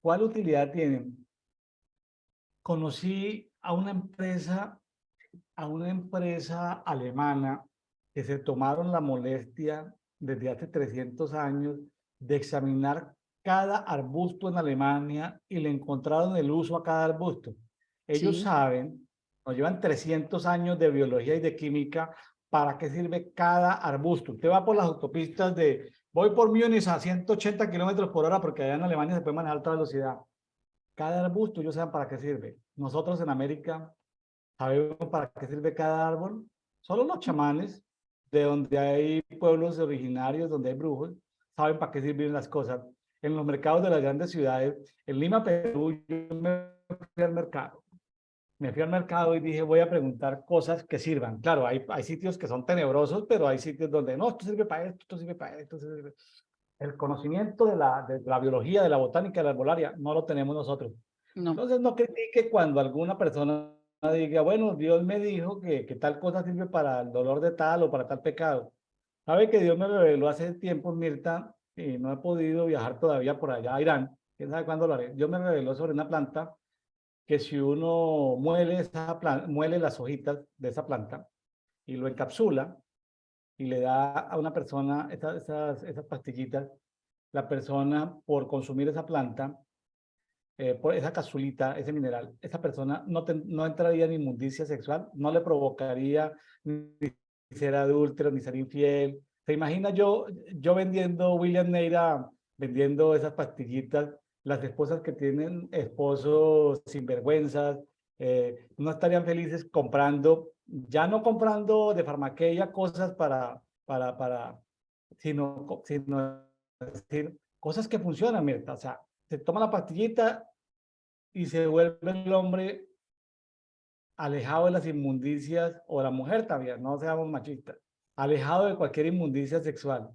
¿Cuál utilidad tienen? Conocí a una empresa alemana que se tomaron la molestia desde hace 300 años de examinar cada arbusto en Alemania y le encontraron el uso a cada arbusto. Ellos sí. saben, nos llevan 300 años de biología y de química, para qué sirve cada arbusto. Usted va por las autopistas voy por Múnich a 180 kilómetros por hora porque allá en Alemania se puede manejar a alta velocidad. Cada arbusto, ellos saben para qué sirve. Nosotros en América sabemos para qué sirve cada árbol. Solo los chamanes, de donde hay pueblos originarios, donde hay brujos, saben para qué sirven las cosas. En los mercados de las grandes ciudades, en Lima, Perú, yo fui al mercado. Me fui al mercado y dije, voy a preguntar cosas que sirvan. Claro, hay sitios que son tenebrosos, pero hay sitios donde no, esto sirve para esto, esto sirve para esto. Esto sirve. El conocimiento de la biología, de la botánica, de la herbolaria, no lo tenemos nosotros. No. Entonces, no critique cuando alguna persona diga, bueno, Dios me dijo que tal cosa sirve para el dolor de tal o para tal pecado. Sabe que Dios me reveló hace tiempo, Mirta, y no he podido viajar todavía por allá a Irán. ¿Quién sabe cuándo lo haré? Dios me reveló sobre una planta que si uno muele las hojitas de esa planta y lo encapsula y le da a una persona esas pastillitas, la persona por consumir esa planta, por esa capsulita, ese mineral, esa persona no entraría en inmundicia sexual, no le provocaría ni ser adúltero, ni ser infiel. ¿Se imagina yo vendiendo, William Neira, vendiendo esas pastillitas, las esposas que tienen esposos sinvergüenzas, no estarían felices comprando, ya no comprando de farmaqueia cosas sino decir, cosas que funcionan, Mirta? O sea, se toma la pastillita y se vuelve el hombre alejado de las inmundicias, o la mujer también, no seamos machistas, alejado de cualquier inmundicia sexual.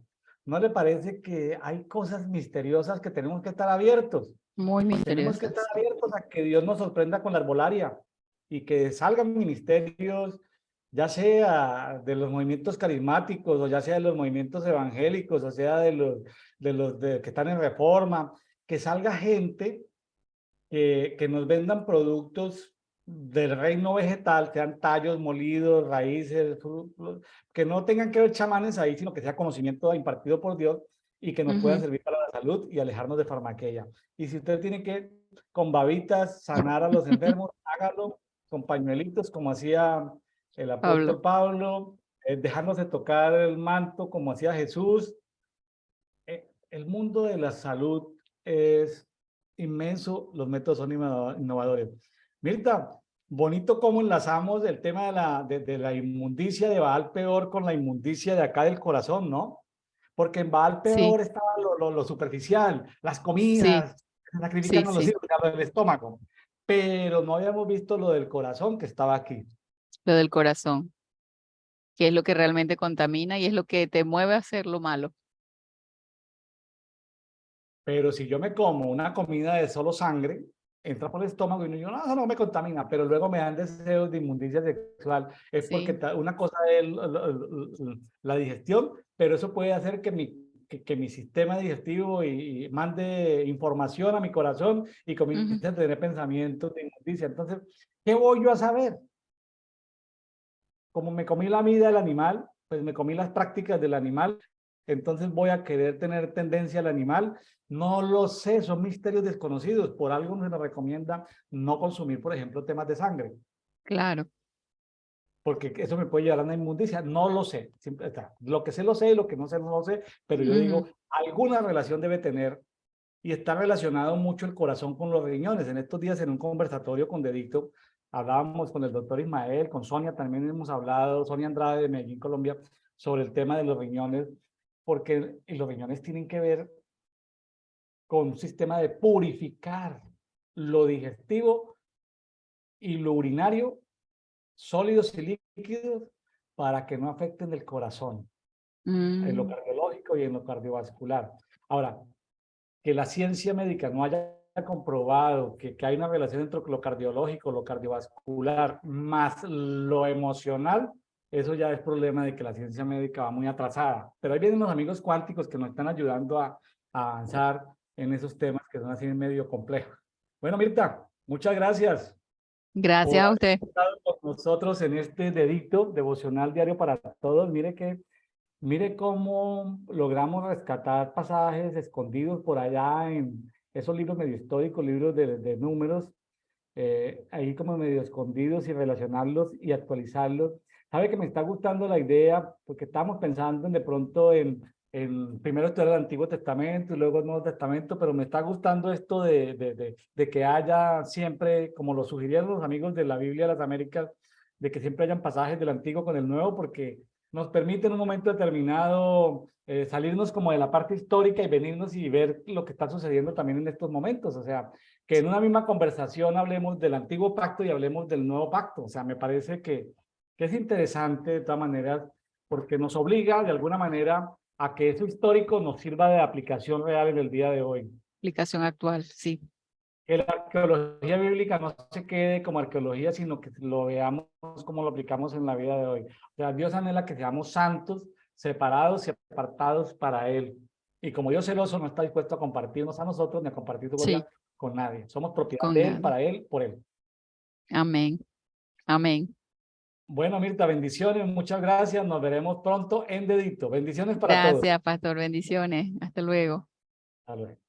¿No le parece que hay cosas misteriosas que tenemos que estar abiertos? Muy Tenemos que estar misteriosas. abiertos a que Dios nos sorprenda con la herbolaria y que salgan ministerios, ya sea de los movimientos carismáticos, o ya sea de los movimientos evangélicos, o sea de los que están en reforma, que salga gente que nos vendan productos del reino vegetal, sean tallos, molidos, raíces, frutos, que no tengan que ver chamanes ahí, sino que sea conocimiento impartido por Dios y que nos puedan servir para la salud y alejarnos de farmaqueia. Y si usted tiene que con babitas sanar a los enfermos, hágalo con pañuelitos, como hacía el Pablo. apóstol Pablo, dejándose tocar el manto, como hacía Jesús. El mundo de la salud es inmenso, los métodos son innovadores. Mirta, bonito cómo enlazamos el tema de la inmundicia de Baal Peor con la inmundicia de acá del corazón, ¿no? Porque en Baal Sí, Peor estaba lo superficial, las sí, comidas, sí, sacrifican a los sí. hijos, el estómago, pero no habíamos visto lo del corazón que estaba aquí. Lo del corazón, que es lo que realmente contamina y es lo que te mueve a hacer lo malo. Pero si yo me como una comida de solo sangre, entra por el estómago y yo, no, eso no me contamina, pero luego me dan deseos de inmundicia sexual. Es porque Sí. una cosa es la digestión, pero eso puede hacer que mi sistema digestivo y mande información a mi corazón y Ujú. comience a tener pensamientos de inmundicia. Entonces, ¿qué voy yo a saber? Como me comí la vida del animal, pues me comí las prácticas del animal, entonces voy a querer tener tendencia al animal. No lo sé, son misterios desconocidos. Por algo se nos recomienda no consumir, por ejemplo, temas de sangre, Claro. porque eso me puede llevar a una inmundicia. No lo sé. Siempre está. Lo que sé lo sé y lo que no sé no lo sé, pero yo Ujú. digo, alguna relación debe tener y está relacionado mucho el corazón con los riñones. En estos días en un conversatorio con Dedicto, hablábamos con el doctor Ismael, con Sonia también hemos hablado, Sonia Andrade de Medellín, Colombia, sobre el tema de los riñones, porque los riñones tienen que ver con un sistema de purificar lo digestivo y lo urinario, sólidos y líquidos, para que no afecten el corazón, en lo Mm. cardiológico y en lo cardiovascular. Ahora, que la ciencia médica no haya comprobado que hay una relación entre lo cardiológico, lo cardiovascular, más lo emocional, eso ya es problema de que la ciencia médica va muy atrasada. Pero ahí vienen los amigos cuánticos que nos están ayudando a avanzar en esos temas que son así medio complejos. Bueno, Mirta, muchas gracias Gracias por a haber usted. estado con nosotros en este dedicto devocional diario para todos. Mire cómo logramos rescatar pasajes escondidos por allá en esos libros medio históricos, libros de números, ahí como medio escondidos y relacionarlos y actualizarlos. Sabe que me está gustando la idea porque estamos pensando en de pronto en primero estudiar el Antiguo Testamento y luego el Nuevo Testamento, pero me está gustando esto de que haya siempre, como lo sugirieron los amigos de la Biblia de las Américas, de que siempre hayan pasajes del Antiguo con el Nuevo, porque nos permite en un momento determinado salirnos como de la parte histórica y venirnos y ver lo que está sucediendo también en estos momentos. O sea, que en una misma conversación hablemos del antiguo pacto y hablemos del nuevo pacto. O sea, me parece que es interesante de todas maneras porque nos obliga de alguna manera a que eso histórico nos sirva de aplicación real en el día de hoy. Aplicación actual, sí. Que la arqueología bíblica no se quede como arqueología, sino que lo veamos como lo aplicamos en la vida de hoy. O sea, Dios anhela que seamos santos, separados y apartados para Él. Y como Dios celoso no está dispuesto a compartirnos a nosotros ni a compartir su Sí, gloria con nadie. Somos propiedad con de Él, nadie. para Él, por Él. Amén. Amén. Bueno, Mirta, bendiciones, muchas gracias. Nos veremos pronto en Dedito. Bendiciones para todos. Gracias, pastor. Bendiciones. Hasta luego. Hasta luego.